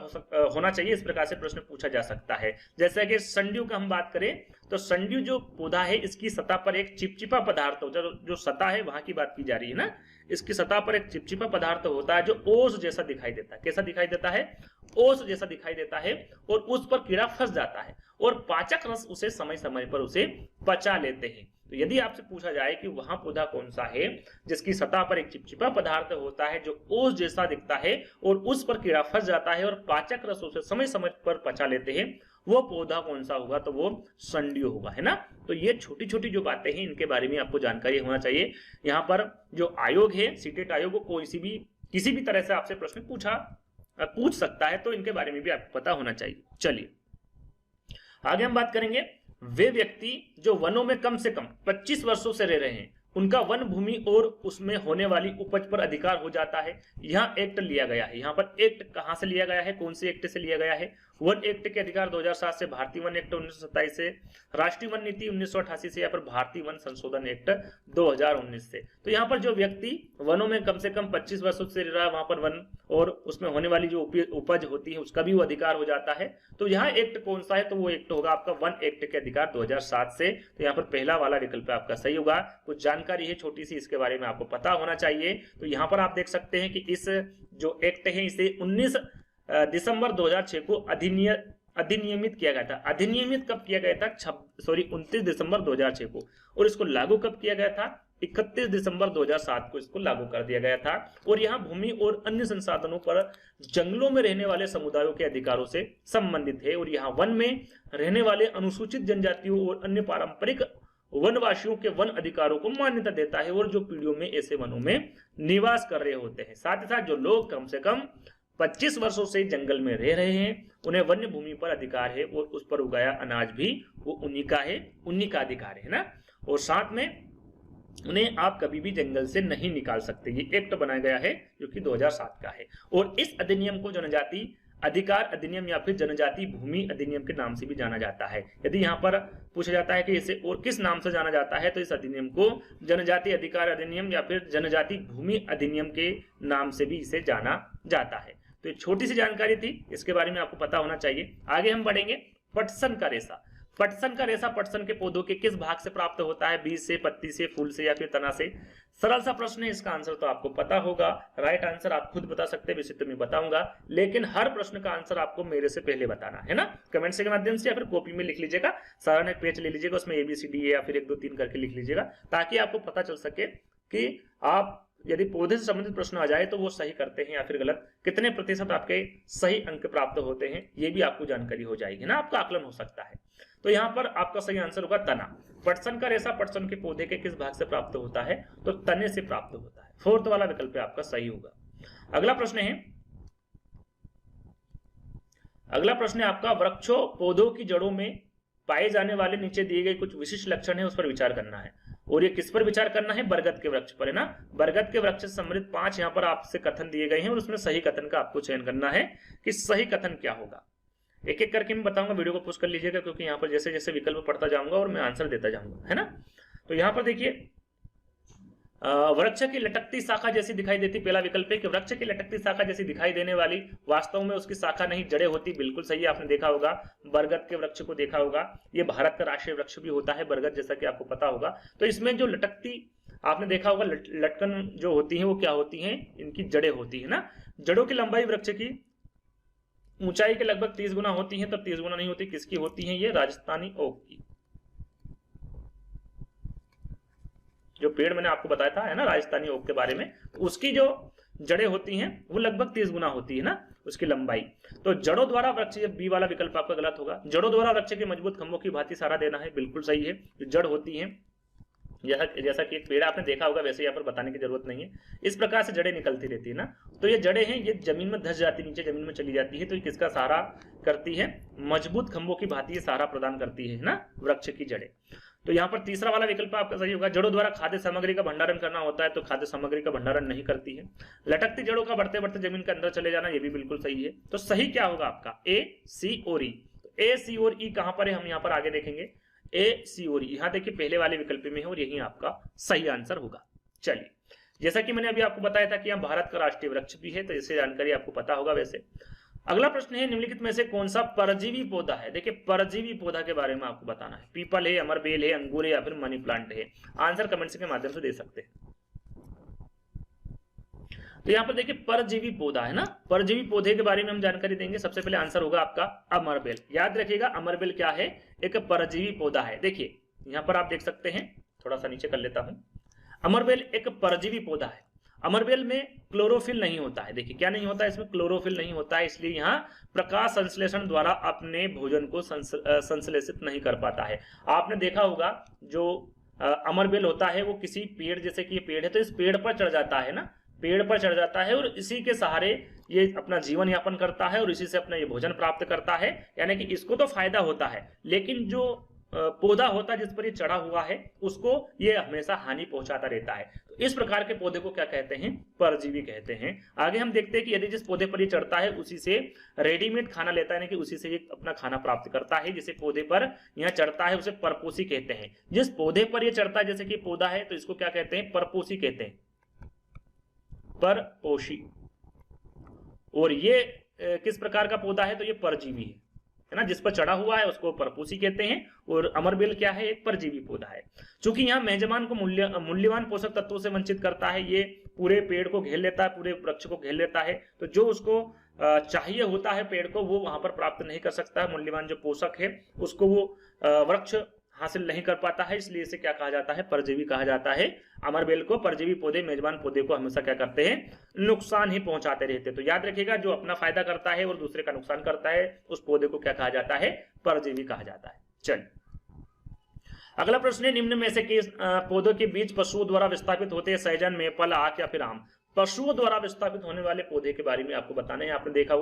होना चाहिए। इस प्रकार से प्रश्न पूछा जा सकता है। जैसे कि संड्यू का हम बात करें, तो संड्यू जो पौधा है, इसकी सतह पर एक चिपचिपा पदार्थ होता है। जो सतह है वहां की बात की जा रही है ना, इसकी सतह पर एक चिपचिपा पदार्थ होता है, जो ओस जैसा दिखाई देता है। कैसा दिखाई देता है? ओस जैसा दिखाई देता है, और उस पर कीड़ा फंस जाता है और पाचक रस उसे समय समय पर उसे पचा लेते हैं। तो यदि आपसे पूछा जाए कि वहां पौधा कौन सा है जिसकी सतह पर एक चिपचिपा पदार्थ होता है, जो ओस जैसा दिखता है और उस पर कीड़ा फंस जाता है और पाचक रस उसे समय समय पर पचा लेते हैं, वो पौधा कौन सा होगा? तो वो संड्यू होगा, है ना। तो ये छोटी छोटी जो बातें हैं, इनके बारे में आपको जानकारी होना चाहिए। यहाँ पर जो आयोग है, सीटेट आयोग, को किसी भी तरह से आपसे प्रश्न पूछ सकता है, तो इनके बारे में भी आपको पता होना चाहिए। चलिए आगे हम बात करेंगे। वे व्यक्ति जो वनों में कम से कम 25 वर्षों से रह रहे हैं, उनका वन भूमि और उसमें होने वाली उपज पर अधिकार हो जाता है। यहाँ एक्ट लिया गया है। यहाँ पर एक्ट कहां से लिया गया है? कौन से एक्ट से लिया गया है? वन एक्ट के अधिकार 2007 से, भारतीय वन एक्ट 1927 से, राष्ट्रीय वन नीति 1988 से, या फिर भारतीय वन संशोधन एक्ट 2019 से। तो यहाँ पर जो व्यक्ति वनों में कम से कम 25 वर्षों से रह रहा है, वहां पर वन और उसमें होने वाली जो उपज होती है उसका भी वो अधिकार हो जाता है। तो यहाँ एक्ट कौन सा है? तो वो एक्ट होगा आपका वन एक्ट के अधिकार 2007 से। तो यहाँ पर पहला वाला विकल्प आपका सही होगा। कुछ जानकारी है छोटी सी, इसके बारे में आपको पता होना चाहिए। तो यहाँ पर आप देख सकते हैं कि इस जो एक्ट है, इसे 19 दिसंबर 2006 को अधिनियमित किया गया था। अधिनियमित कब किया गया था? 29 दिसंबर 2006 को। और इसको लागू कब किया गया था? 31 दिसंबर 2007 को इसको लागू कर दिया गया था। और यहाँ भूमि और अन्य संसाधनों पर जंगलों में रहने वाले समुदायों के अधिकारों से संबंधित है। और यहाँ वन में रहने वाले अनुसूचित जनजातियों और अन्य पारंपरिक वनवासियों के वन अधिकारों को मान्यता देता है, और जो पीढ़ियों में ऐसे वनों में निवास कर रहे होते हैं। साथ ही साथ जो लोग कम से कम 25 वर्षों से जंगल में रह रहे हैं, उन्हें वन्य भूमि पर अधिकार है, और उस पर उगाया अनाज भी वो उन्हीं का है, उन्हीं का अधिकार है ना। और साथ में उन्हें आप कभी भी जंगल से नहीं निकाल सकते। ये एक्ट बनाया गया है जो कि 2007 का है। और इस अधिनियम को जनजाति अधिकार अधिनियम या फिर जनजाति भूमि अधिनियम के नाम से भी जाना जाता है। यदि यहाँ पर पूछा जाता है कि इसे और किस नाम से जाना जाता है, तो इस अधिनियम को जनजाति अधिकार अधिनियम या फिर जनजाति भूमि अधिनियम के नाम से भी इसे जाना जाता है। तो ये छोटी सी जानकारी थी, इसके बारे में आपको पता होना चाहिए। आगे हम बढ़ेंगे। पटसन का रेशा। पटसन का रेशा पटसन के पौधों के किस भाग से प्राप्त होता है? बीज से, पत्ती से, फूल से, या फिर तना से? सरल सा प्रश्न है, इसका आंसर तो आपको पता होगा। राइट आंसर आप खुद बता सकते हैं, वैसे तो मैं बताऊंगा, लेकिन हर प्रश्न का आंसर आपको मेरे से पहले बताना है ना। कमेंट से के माध्यम से या फिर कॉपी में लिख लीजिएगा। सारा एक पेज ले लीजिएगा, उसमें ABCD या फिर 1 2 3 करके लिख लीजिएगा, ताकि आपको पता चल सके कि आप यदि पौधे से संबंधित प्रश्न आ जाए तो वो सही करते हैं या फिर गलत, कितने प्रतिशत आपके सही अंक प्राप्त होते हैं, ये भी आपको जानकारी हो जाएगी ना, आपका आकलन हो सकता है। तो यहाँ पर आपका सही आंसर होगा तना। पटसन का रेशा पटसन के पौधे के किस भाग से प्राप्त होता है? तो तने से प्राप्त होता है। फोर्थ वाला विकल्प आपका सही होगा। अगला प्रश्न है आपका, वृक्षों पौधों की जड़ों में पाए जाने वाले नीचे दिए गए कुछ विशिष्ट लक्षण है, उस पर विचार करना है। और ये किस पर विचार करना है? बरगद के वृक्ष पर, है ना। बरगद के वृक्ष से संबंधित 5 यहाँ पर आपसे कथन दिए गए हैं और उसमें सही कथन का आपको चयन करना है कि सही कथन क्या होगा। एक एक करके मैं बताऊंगा, वीडियो को पुश कर लीजिएगा, क्योंकि यहाँ पर जैसे जैसे विकल्प पढ़ता जाऊंगा और मैं आंसर देता जाऊंगा, है ना। तो यहाँ पर देखिए, वृक्ष की लटकती शाखा जैसी दिखाई देती, पहला विकल्प है कि वृक्ष की लटकती शाखा जैसी दिखाई देने वाली, वास्तव में उसकी शाखा नहीं जड़ें होती, बिल्कुल सही है, आपने देखा होगा बरगद के वृक्ष को देखा होगा, ये भारत का राष्ट्रीय वृक्ष भी होता है बरगद, जैसा कि आपको पता होगा। तो इसमें जो लटकती आपने देखा होगा लटकन जो होती है वो क्या होती है? इनकी जड़ें होती है ना। जड़ों की लंबाई वृक्ष की ऊंचाई के लगभग 30 गुना होती है, तब 30 गुना नहीं होती, किसकी होती है? ये राजस्थानी ओक की। जो पेड़ मैंने आपको बताया था, है ना, राजस्थानी ओक के बारे में, तो उसकी जो जड़ें होती हैं वो लगभग 30 गुना होती है ना उसकी लंबाई। तो जड़ों द्वारा वृक्ष, ये बी वाला विकल्प आपका गलत होगा। जड़ों द्वारा वृक्ष के मजबूत खंभों की भांति सहारा देना है, बिल्कुल सही है। जो जड़ होती है, जैसा कि एक पेड़ आपने देखा होगा, वैसे यहाँ पर बताने की जरूरत नहीं है। इस प्रकार से जड़ें निकलती रहती है ना। तो ये जड़ें हैं, ये जमीन में धस जाती है, नीचे जमीन में चली जाती है, तो ये किसका सहारा करती है? मजबूत खंभों की भांति ये सहारा प्रदान करती है ना, वृक्ष की जड़ें। तो यहाँ पर तीसरा वाला विकल्प आपका सही होगा। जड़ों द्वारा खाद्य सामग्री का भंडारण करना होता है, तो खाद्य सामग्री का भंडारण नहीं करती है। लटकती जड़ों का बढ़ते बढ़ते जमीन के अंदर चले जाना, ये भी बिल्कुल सही है। तो सही क्या होगा आपका? ए, सी और ई। तो ए, सी और ई कहां पर है? हम यहाँ पर आगे देखेंगे। ए, सी और ई यहाँ देखिए पहले वाले विकल्प में है और यही आपका सही आंसर होगा। चलिए, जैसा कि मैंने अभी आपको बताया था कि यहाँ भारत का राष्ट्रीय वृक्ष भी है, तो इससे जानकारी आपको पता होगा। वैसे अगला प्रश्न है, निम्नलिखित में से कौन सा परजीवी पौधा है? देखिए, परजीवी पौधा के बारे में आपको बताना है। पीपल है, अमरबेल है, अंगूर है, या फिर मनी प्लांट है। आंसर कमेंट्स के माध्यम से दे सकते हैं। तो यहाँ पर देखिए परजीवी पौधा है ना, परजीवी पौधे के बारे में हम जानकारी देंगे। सबसे पहले आंसर होगा आपका अमरबेल। याद रखिएगा, अमरबेल क्या है? एक परजीवी पौधा है। देखिए यहाँ पर आप देख सकते हैं, थोड़ा सा नीचे कर लेता हूं। अमरबेल एक परजीवी पौधा है। अमरबेल में क्लोरोफिल नहीं होता है। देखिए क्या नहीं होता है इसमें? क्लोरोफिल नहीं होता है, इसलिए यहाँ प्रकाश संश्लेषण द्वारा अपने भोजन को संश्लेषित नहीं कर पाता है। आपने देखा होगा जो अमरबेल होता है वो किसी पेड़, जैसे कि ये पेड़ है, तो इस पेड़ पर चढ़ जाता है ना, पेड़ पर चढ़ जाता है और इसी के सहारे ये अपना जीवन यापन करता है और इसी से अपना ये भोजन प्राप्त करता है। यानी कि इसको तो फायदा होता है, लेकिन जो पौधा होता है जिस पर ये चढ़ा हुआ है उसको ये हमेशा हानि पहुंचाता रहता है। तो इस प्रकार के पौधे को क्या कहते हैं? परजीवी कहते हैं। आगे हम देखते हैं कि यदि जिस पौधे पर ये चढ़ता है उसी से रेडीमेड खाना लेता है, यानी कि उसी से ये अपना खाना प्राप्त करता है। जिसे पौधे पर यहाँ चढ़ता है उसे परपोषी कहते हैं। जिस पौधे पर ये चढ़ता है, जैसे कि पौधा है, तो इसको क्या कहते हैं? परपोषी कहते हैं, परपोषी। और ये किस प्रकार का पौधा है? तो ये परजीवी है ना, जिस पर चढ़ा हुआ है उसको परपोषी कहते हैं। और अमरबेल क्या है? एक परजीवी पौधा है। चूंकि यहाँ मेजबान को मूल्यवान पोषक तत्वों से वंचित करता है, ये पूरे पेड़ को घेर लेता है, पूरे वृक्ष को घेर लेता है, तो जो उसको चाहिए होता है पेड़ को वो वहां पर प्राप्त नहीं कर सकता है। मूल्यवान जो पोषक है उसको वो वृक्ष हासिल नहीं कर पाता है, इसलिए इसे क्या कहा जाता है? परजीवी कहा जाता है। अमरबेल को परजीवी पौधे मेजबान पौधे को हमेशा क्या करते हैं? नुकसान ही पहुंचाते रहते हैं। तो याद रखिएगा, जो अपना फायदा करता है और दूसरे का नुकसान करता है उस पौधे को क्या कहा जाता है? परजीवी कहा जाता है। चलिए अगला प्रश्न है, निम्न में से किस पौधों के बीज पशुओं द्वारा विस्थापित होते हैं? सहजन, मेपल, आक या फिर आम। पशुओं द्वारा विस्थापित होने वाले पौधे के बारे में आपको बताना है। आपने देखा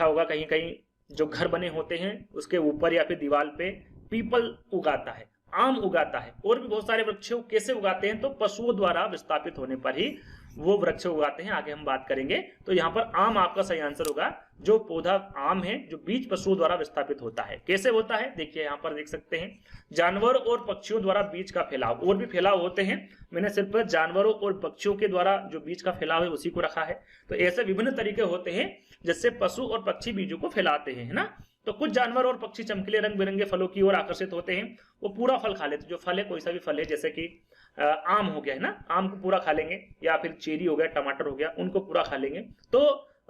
होगा कहीं कहीं जो घर बने होते हैं उसके ऊपर या फिर दीवार पे पीपल उगाता है, आम उगाता है, और भी बहुत सारे वृक्ष कैसे उगाते हैं? तो पशुओं द्वारा विस्थापित होने पर ही वो वृक्ष उगाते हैं। आगे हम बात करेंगे। तो यहाँ पर आम आपका सही आंसर होगा। जो पौधा आम है जो बीज पशुओं द्वारा विस्थापित होता है। कैसे होता है? देखिए यहाँ पर देख सकते हैं, जानवर और पक्षियों द्वारा बीज का फैलाव। और भी फैलाव होते हैं, मैंने सिर्फ जानवरों और पक्षियों के द्वारा जो बीज का फैलाव है उसी को रखा है। तो ऐसे विभिन्न तरीके होते हैं जिससे पशु और पक्षी बीजों को फैलाते हैं, है ना। तो कुछ जानवर और पक्षी चमकीले रंग बिरंगे फलों की ओर आकर्षित होते हैं, वो पूरा फल खा लेते। जो फल है, कोई सा भी फल है, जैसे कि आम हो गया है ना, आम को पूरा खा लेंगे, या फिर चेरी हो गया, टमाटर हो गया, उनको पूरा खा लेंगे। तो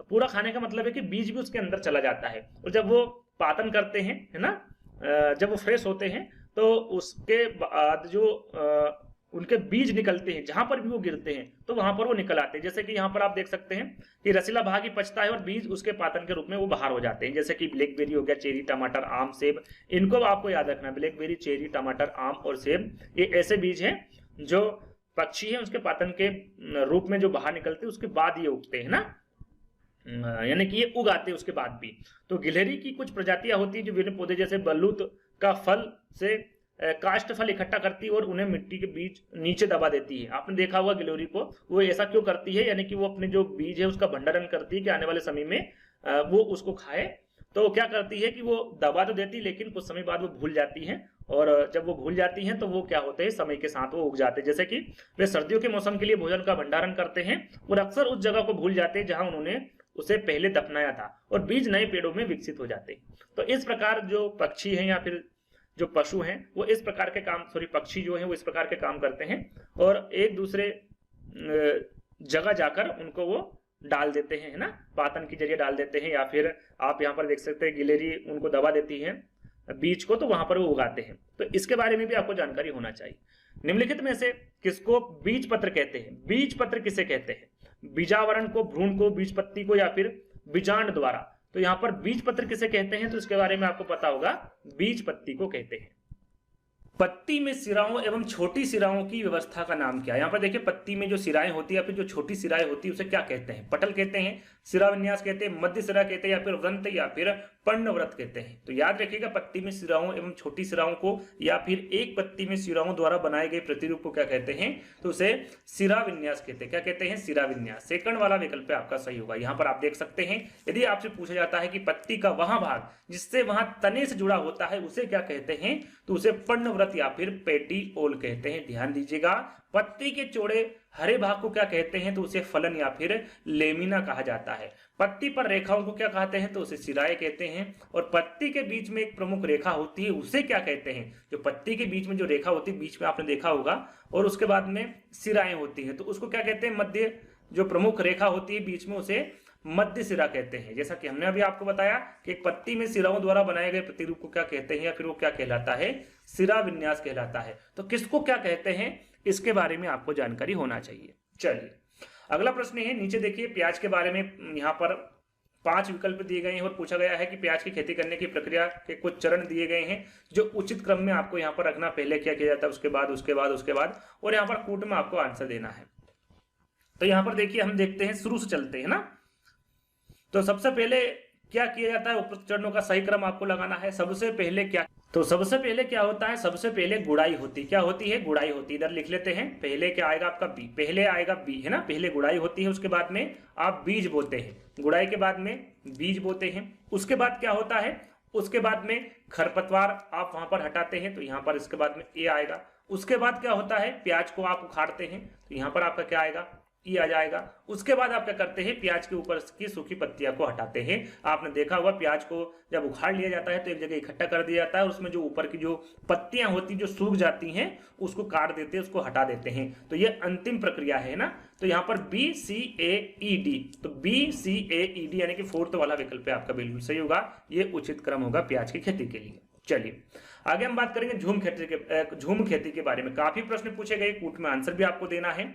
पूरा खाने का मतलब है कि बीज भी उसके अंदर चला जाता है, और जब वो पातन करते हैं, है ना, जब वो फ्रेश होते हैं तो उसके बाद जो उनके बीज निकलते हैं, जहां पर भी वो गिरते हैं तो वहां पर वो निकल आते हैं। जैसे कि यहाँ पर आप देख सकते हैं कि रसीला भाग ही पचता है और बीज उसके पातन के रूप में वो बाहर हो जाते हैं। जैसे कि ब्लैकबेरी हो गया, चेरी, टमाटर, आम, सेब, इनको आपको याद रखना। ब्लैकबेरी, चेरी, टमाटर, आम और सेब, ये ऐसे बीज हैं जो पक्षी है उसके पातन के रूप में जो बाहर निकलते हैं, उसके बाद ये उगते हैं ना, यानी कि ये उगाते हैं उसके बाद भी। तो गिलहरी की कुछ प्रजातियां होती है जो विभिन्न पौधे जैसे बलूत का फल से काष्ठ फल इकट्ठा करती है और उन्हें मिट्टी के बीच नीचे दबा देती है। आपने देखा होगा गिलोरी को, वो ऐसा क्यों करती है, यानी कि वो अपने जो बीज है उसका भंडारण करती है कि आने वाले समय में वो उसको खाए। तो क्या करती है कि वो दबा तो देती है, लेकिन कुछ समय बाद वो भूल जाती है, और जब वो भूल जाती हैं तो वो क्या होते हैं, समय के साथ वो उग जाते हैं। जैसे कि वे सर्दियों के मौसम के लिए भोजन का भंडारण करते हैं और अक्सर उस जगह को भूल जाते हैं जहां उन्होंने उसे पहले दफनाया था, और बीज नए पेड़ों में विकसित हो जाते हैं। तो इस प्रकार जो पक्षी हैं या फिर जो पशु हैं वो इस प्रकार के काम, सॉरी पक्षी जो हैं वो इस प्रकार के काम करते हैं, और एक दूसरे जगह जाकर उनको वो डाल देते हैं, है ना, पातन के जरिए डाल देते हैं, या फिर आप यहाँ पर देख सकते हैं गिलेरी उनको दबा देती है बीज को, तो वहां पर वो उगाते हैं। तो इसके बारे में भी आपको जानकारी होना चाहिए। निम्नलिखित में से किसको बीज पत्र कहते हैं? बीज पत्र किसे कहते हैं? बीजावरण को, भ्रूण को, बीज पत्ती को, या फिर बीजांड द्वारा? तो यहाँ पर बीज पत्र किसे कहते हैं, तो इसके बारे में आपको पता होगा, बीज पत्ती को कहते हैं। पत्ती में सिराओं एवं छोटी सिराओं की व्यवस्था का नाम क्या है? यहाँ पर देखिए पत्ती में जो सिराएं होती है या फिर जो छोटी सिराएं होती है उसे क्या कहते हैं? पटल कहते हैं, सिरा विन्यास कहते हैं, मध्य सिरा कहते हैं, या फिर व्रंत या फिर पर्णव्रत कहते हैं। तो याद रखिएगा, पत्ती में सिराओं एवं छोटी सिराओं को या फिर एक पत्ती में सिराओं द्वारा बनाए गए प्रतिरूप को क्या कहते हैं? तो उसे सिरा विन्यास कहते हैं। क्या कहते हैं? सिरा विन्यास। सेकंड वाला विकल्प आपका सही होगा। यहाँ पर आप देख सकते हैं, यदि आपसे पूछा जाता है कि पत्ती का वहां भाग जिससे वहां तने से जुड़ा होता है उसे क्या कहते हैं, तो उसे पर्णव्रत या फिर पेटीओल कहते हैं। ध्यान दीजिएगा, पत्ती के चौड़े हरे भाग को क्या कहते हैं, तो उसे फलन या फिर लेमिना कहा जाता है। पत्ती पर रेखाओं को क्या कहते हैं, तो उसे सिराएं कहते हैं। और पत्ती के बीच में एक प्रमुख रेखा होती है उसे क्या कहते हैं? जो पत्ती के बीच में जो रेखा होती है, बीच में आपने देखा होगा, और उसके बाद में सिराएं होती है, तो उसको क्या कहते हैं? मध्य जो प्रमुख रेखा होती है बीच में, उसे मध्य सिरा कहते हैं। जैसा कि हमने अभी आपको बताया कि एक पत्ती में सिराओं द्वारा बनाए गए प्रतिरूप को क्या कहते हैं, या फिर वो क्या कहलाता है? सिरा विन्यास कहलाता है। तो किसको क्या कहते हैं, इसके बारे में आपको जानकारी होना चाहिए। चलिए अगला प्रश्न है, नीचे देखिए प्याज के बारे में यहाँ पर 5 विकल्प दिए गए हैं और पूछा गया है कि प्याज की खेती करने की प्रक्रिया के कुछ चरण दिए गए हैं जो उचित क्रम में आपको यहाँ पर रखना। पहले क्या किया जाता है, उसके बाद, उसके बाद, उसके बाद, और यहाँ पर कूट में आपको आंसर देना है। तो यहाँ पर देखिए, हम देखते हैं, शुरू से चलते हैं ना। तो सबसे पहले क्या किया जाता है, उपरोक्त चरणों का सही क्रम आपको लगाना है। सबसे पहले क्या, तो सबसे पहले क्या होता है, सबसे पहले गुड़ाई होती है। क्या होती है? गुड़ाई होती है। इधर लिख लेते हैं, पहले क्या आएगा आपका बी, पहले आएगा बी, है ना। पहले गुड़ाई होती है, उसके बाद में आप बीज बोते हैं, गुड़ाई के बाद में बीज बोते हैं। उसके बाद क्या होता है, उसके बाद में खरपतवार आप वहां पर हटाते हैं, तो यहाँ पर इसके बाद में ए आएगा। उसके बाद क्या होता है, प्याज को आप उखाड़ते हैं, तो यहाँ पर आपका क्या आएगा, ई आ जाएगा। उसके बाद आप क्या करते हैं, प्याज के ऊपर की सूखी पत्तियां को हटाते हैं। आपने देखा होगा, प्याज को जब उखाड़ लिया जाता है तो एक जगह इकट्ठा कर दिया जाता है, उसमें जो ऊपर की जो पत्तियां होती जो सूख जाती हैं उसको काट देते हैं, उसको हटा देते हैं। तो ये अंतिम प्रक्रिया है ना। तो यहाँ पर BCAED, तो BCAED यानी कि 4th वाला विकल्प आपका बिल्कुल सही होगा। ये उचित क्रम होगा प्याज की खेती के लिए। चलिए आगे हम बात करेंगे झूम खेती के बारे में। काफी प्रश्न पूछे गए, कूट में आंसर भी आपको देना है,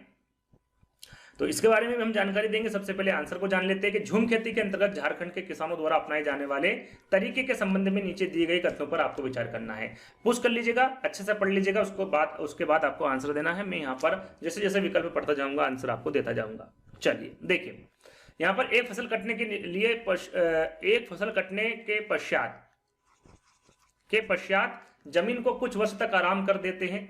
तो इसके बारे में हम जानकारी देंगे। सबसे पहले आंसर को जान लेते हैं कि झूम खेती के अंतर्गत झारखंड के किसानों द्वारा अपनाए जाने वाले तरीके के संबंध में नीचे दिए गए कथनों पर आपको विचार करना है। पुश कर लीजिएगा, अच्छे से पढ़ लीजिएगा, उसके बाद आपको आंसर देना है। मैं यहाँ पर जैसे जैसे विकल्प पढ़ता जाऊंगा आंसर आपको देता जाऊंगा। चलिए देखिए, यहाँ पर एक फसल कटने के लिए एक फसल कटने के पश्चात जमीन को कुछ वर्ष तक आराम कर देते हैं।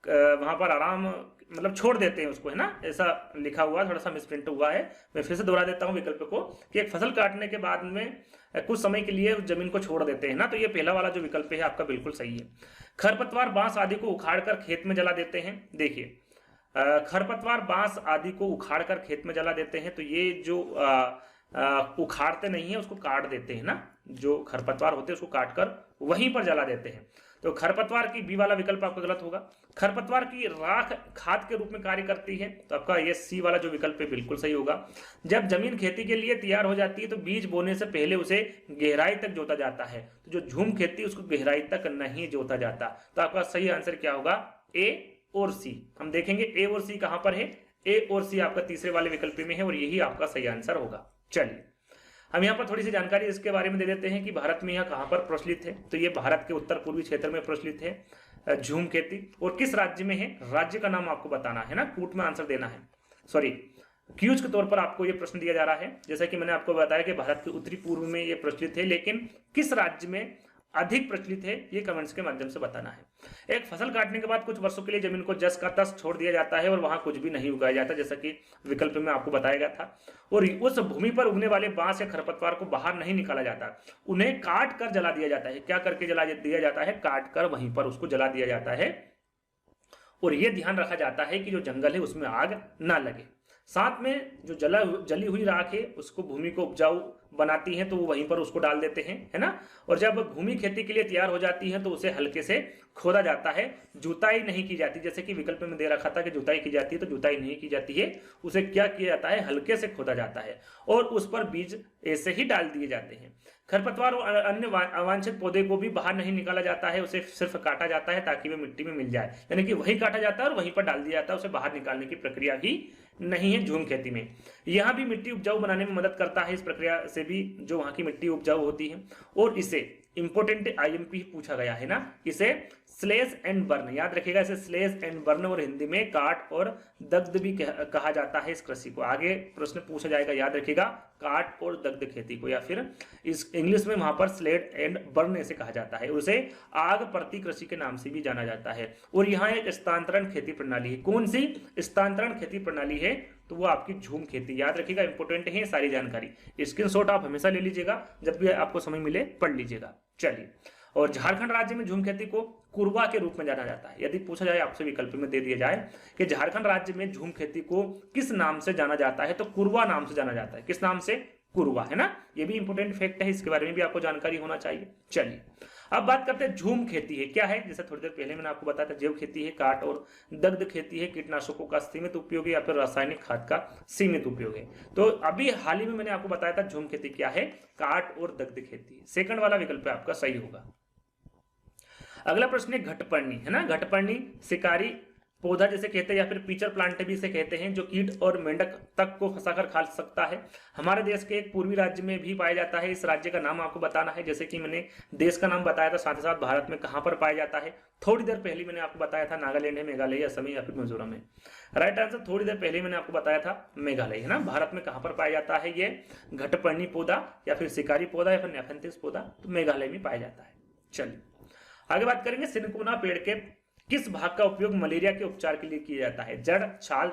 वहां पर आराम मतलब छोड़ देते हैं उसको, है ना, ऐसा लिखा हुआ, थोड़ा सा मिसप्रिंट हुआ है। मैं फिर से दोहरा देता हूं विकल्प को कि एक फसल काटने के बाद में कुछ समय के लिए उस जमीन को छोड़ देते हैं ना। तो ये पहला वाला जो विकल्प है आपका बिल्कुल सही है। खरपतवार बांस आदि को उखाड़कर खेत में जला देते हैं। देखिए, खरपतवार बांस आदि को उखाड़कर खेत में जला देते हैं, तो ये जो उखाड़ते नहीं है उसको काट देते हैं ना, जो खरपतवार होते हैं उसको काटकर वहीं पर जला देते हैं। तो खरपतवार की बी वाला विकल्प आपका गलत होगा। खरपतवार की राख खाद के रूप में कार्य करती है, तो आपका ये सी वाला जो विकल्प है बिल्कुल सही होगा। जब जमीन खेती के लिए तैयार हो जाती है तो बीज बोने से पहले उसे गहराई तक जोता जाता है। तो जो झूम खेती उसको गहराई तक नहीं जोता जाता। तो आपका सही आंसर क्या होगा, ए और सी। हम देखेंगे ए और सी कहां पर है। ए और सी आपका तीसरे वाले विकल्प में है और यही आपका सही आंसर होगा। चलिए हम यहाँ पर थोड़ी सी जानकारी इसके बारे में दे देते हैं कि भारत में यह कहाँ पर प्रचलित है। तो ये भारत के उत्तर पूर्वी क्षेत्र में प्रचलित है झूम खेती, और किस राज्य में है, राज्य का नाम आपको बताना है ना, कूट में आंसर देना है। सॉरी, क्यूज के तौर पर आपको ये प्रश्न दिया जा रहा है। जैसा कि मैंने आपको बताया कि भारत के उत्तरी पूर्व में ये प्रचलित है, लेकिन किस राज्य में अधिक प्रचलित है, ये कमेंट्स के माध्यम से बताना है। एक फसल काटने के बाद कुछ वर्षों के लिए जमीन को जस का तस छोड़ दिया जाता है और वहां कुछ भी नहीं उगाया जाता, जैसा कि विकल्प में आपको बताया गया था। और उस भूमि पर उगने वाले बांस या खरपतवार को बाहर नहीं निकाला जाता, उन्हें काट कर जला दिया जाता है। क्या करके जला दिया जाता है? काट कर वहीं पर उसको जला दिया जाता है। और यह ध्यान रखा जाता है कि जो जंगल है उसमें आग ना लगे। साथ में जो जली हुई राख है उसको भूमि को उपजाऊ बनाती है, तो वो वहीं पर उसको डाल देते हैं, है ना। और जब भूमि खेती के लिए तैयार हो जाती है तो उसे हल्के से खोदा जाता है, जुताई नहीं की जाती। जैसे कि विकल्प में दे रखा था कि जुताई की जाती है, तो जुताई नहीं की जाती है, उसे क्या किया जाता है? हल्के से खोदा जाता है और उस पर बीज ऐसे ही डाल दिए जाते हैं। खरपतवार और अन्य अवांछित पौधे को भी बाहर नहीं निकाला जाता है, उसे सिर्फ काटा जाता है ताकि वह मिट्टी में मिल जाए, यानी कि वही काटा जाता है और वहीं पर डाल दिया जाता है, उसे बाहर निकालने की प्रक्रिया भी नहीं है झूम खेती में। यहां भी मिट्टी उपजाऊ बनाने में मदद करता है, इस प्रक्रिया से भी जो वहां की मिट्टी उपजाऊ होती है। और इसे इंपोर्टेंट आईएमपी पूछा गया है ना, इसे स्लेश एंड बर्न, याद रखिएगा, इसे स्लेश एंड बर्न और हिंदी में काट और दग्ध भी कहा जाता है इस कृषि को। आगे प्रश्न पूछा जाएगा, याद रखिएगा, काट और दग्ध खेती को, या फिर इस इंग्लिश में वहां पर स्लेट एंड बर्न ऐसे कहा जाता है। उसे आग प्रति कृषि के नाम से भी जाना जाता है। और यहाँ एक स्थानांतरण खेती प्रणाली है। कौन सी स्थानांतरण खेती प्रणाली है? तो वो आपकी झूम खेती, याद रखिएगा, इंपोर्टेंट है सारी जानकारी। स्क्रीनशॉट आप हमेशा ले लीजिएगा, जब भी आपको समय मिले पढ़ लीजिएगा। चलिए, और झारखंड राज्य में झूम खेती को कुरवा के रूप में जाना जाता है। यदि पूछा जाए आपसे, विकल्प में दे दिया जाए कि झारखंड राज्य में झूम खेती को किस नाम से जाना जाता है, तो कुरवा नाम से जाना जाता है। किस नाम से? कुरवा, है ना। ये भी इंपोर्टेंट फैक्ट है, इसके बारे में भी आपको जानकारी होना चाहिए। चलिए, अब बात करते हैं झूम खेती है क्या है। जैसे थोड़ी देर पहले मैंने आपको बताया था, जैव खेती है, काट और दग्ध खेती है, कीटनाशकों का सीमित उपयोग है या फिर रासायनिक खाद का सीमित उपयोग है। तो अभी हाल ही में मैंने आपको बताया था झूम खेती क्या है, काट और दग्ध खेती। सेकंड वाला विकल्प आपका सही होगा। अगला प्रश्न है घटपर्णी, है ना। घटपर्णी शिकारी पौधा जैसे कहते हैं या फिर पीचर प्लांट भी इसे कहते हैं, जो कीट और मेंढक तक को फंसाकर खा सकता है। हमारे देश के एक पूर्वी राज्य में भी पाया जाता है। इस राज्य का नाम आपको बताना है, जैसे कि मैंने देश का नाम बताया था, साथ ही साथ भारत में कहां पर पाया जाता है। थोड़ी देर पहले मैंने आपको बताया था नागालैंड है, मेघालय, असम या फिर मिजोरम है। राइट आंसर थोड़ी देर पहले मैंने आपको बताया था मेघालय, है ना। भारत में कहां पर पाया जाता है ये घटपर्णी पौधा या फिर शिकारी पौधा या फिर नेफेंथिस पौधा? तो मेघालय में पाया जाता है। चलिए, आगे बात करेंगे सिनकोना पेड़ के किस भाग का उपयोग मलेरिया के उपचार के लिए किया जाता है? जड़, छाल,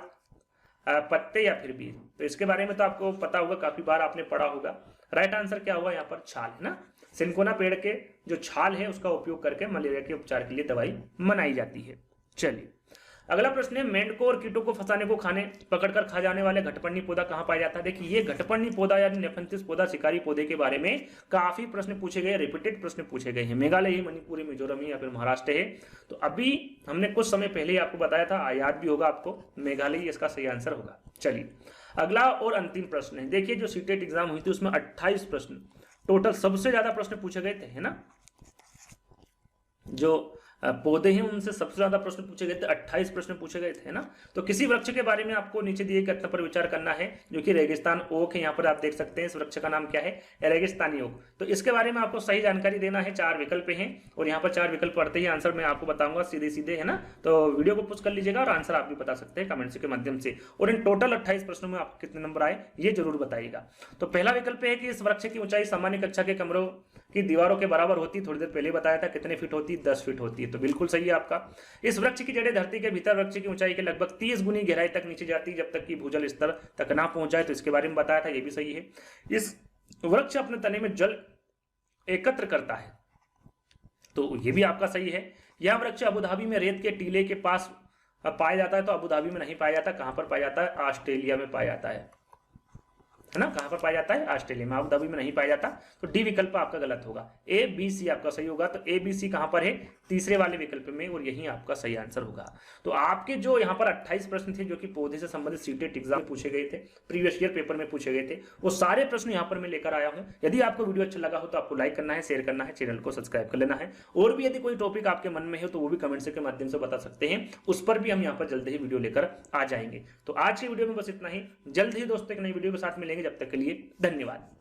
पत्ते या फिर बीज? तो इसके बारे में तो आपको पता होगा, काफी बार आपने पढ़ा होगा। राइट आंसर क्या हुआ यहाँ पर? छाल, है ना। सिनकोना पेड़ के जो छाल है उसका उपयोग करके मलेरिया के उपचार के लिए दवाई बनाई जाती है। चलिए, अगला प्रश्न है मेंढकों और कीटों को फंसाने को पकड़कर खा जाने वाले घटपर्णी पौधा कहां पाया जाता है? देखिए, ये घटपर्णी पौधा या नेफेंथिस पौधा शिकारी पौधे के बारे में काफी प्रश्न पूछे गए, रिपीटेड प्रश्न पूछे गए हैं। मेघालय ही, मणिपुर, मिजोरम या फिर महाराष्ट्र है। तो अभी हमने कुछ समय पहले ही आपको बताया था, याद भी होगा आपको, मेघालय इसका सही आंसर होगा। चलिए, अगला और अंतिम प्रश्न है। देखिए, जो सीटेट एग्जाम हुई थी उसमें 28 प्रश्न टोटल, सबसे ज्यादा प्रश्न पूछे गए थे, है ना। जो पौधे हैं उनसे सबसे ज्यादा प्रश्न पूछे गए थे, 28 प्रश्न पूछे गए थे ना। तो किसी वृक्ष के बारे में आपको नीचे दिए गए पर विचार करना है, जो कि रेगिस्तान ओक है। यहाँ पर आप देख सकते हैं इस वृक्ष का नाम क्या है, रेगिस्तानी ओक। तो इसके बारे में आपको सही जानकारी देना है। 4 विकल्प हैं और यहाँ पर 4 विकल्प पढ़ते ही आंसर मैं आपको बताऊंगा सीधे सीधे, है ना। तो वीडियो को पुश कर लीजिएगा और आंसर आप भी बता सकते हैं कमेंट्स के माध्यम से। और इन टोटल 28 प्रश्नों में आपको कितने नंबर आए ये जरूर बताइएगा। तो पहला विकल्प है कि इस वृक्ष की ऊंचाई सामान्य कक्षा के कमरों की दीवारों के बराबर होती। थोड़ी देर पहले बताया था कितने फीट होती, 10 फीट होती है। तो बिल्कुल सही है आपका। इस वृक्ष की जड़ें धरती के भीतर वृक्ष की ऊंचाई के लगभग 30 गुनी गहराई तक नीचे जाती, जब तक कि भूजल स्तर तक ना पहुंच जाए। तो इसके बारे में बताया था, ये भी सही है। इस वृक्ष अपने तने में जल एकत्र करता है, तो ये भी आपका सही है। यह वृक्ष अबुधाबी में रेत के टीले के पास पाया जाता है। तो अबुधाबी में नहीं पाया जाता, कहां पर पाया जाता है? ऑस्ट्रेलिया में पाया जाता है ना। कहां पर पाया जाता है? ऑस्ट्रेलिया में। अबुधाबी में नहीं पाया जाता। तो डी विकल्प आपका गलत होगा, ए बी सी आपका सही होगा। तो ए बी सी कहां पर है? तीसरे वाले विकल्प में, और यही आपका सही आंसर होगा। तो आपके जो यहाँ पर 28 प्रश्न थे जो कि पौधे से संबंधित सीटेट एग्जाम में पूछे गए थे, प्रीवियस ईयर पेपर में पूछे गए थे, वो सारे प्रश्न यहाँ पर मैं लेकर आया हूँ। यदि आपको वीडियो अच्छा लगा हो तो आपको लाइक करना है, शेयर करना है, चैनल को सब्सक्राइब कर लेना है। और भी यदि कोई टॉपिक आपके मन में हो तो वो भी कमेंट्स के माध्यम से बता सकते हैं, उस पर भी हम यहाँ पर जल्द ही वीडियो लेकर आ जाएंगे। तो आज की वीडियो में बस इतना ही। जल्द ही दोस्तों एक नई वीडियो के साथ मिलेंगे, जब तक के लिए धन्यवाद।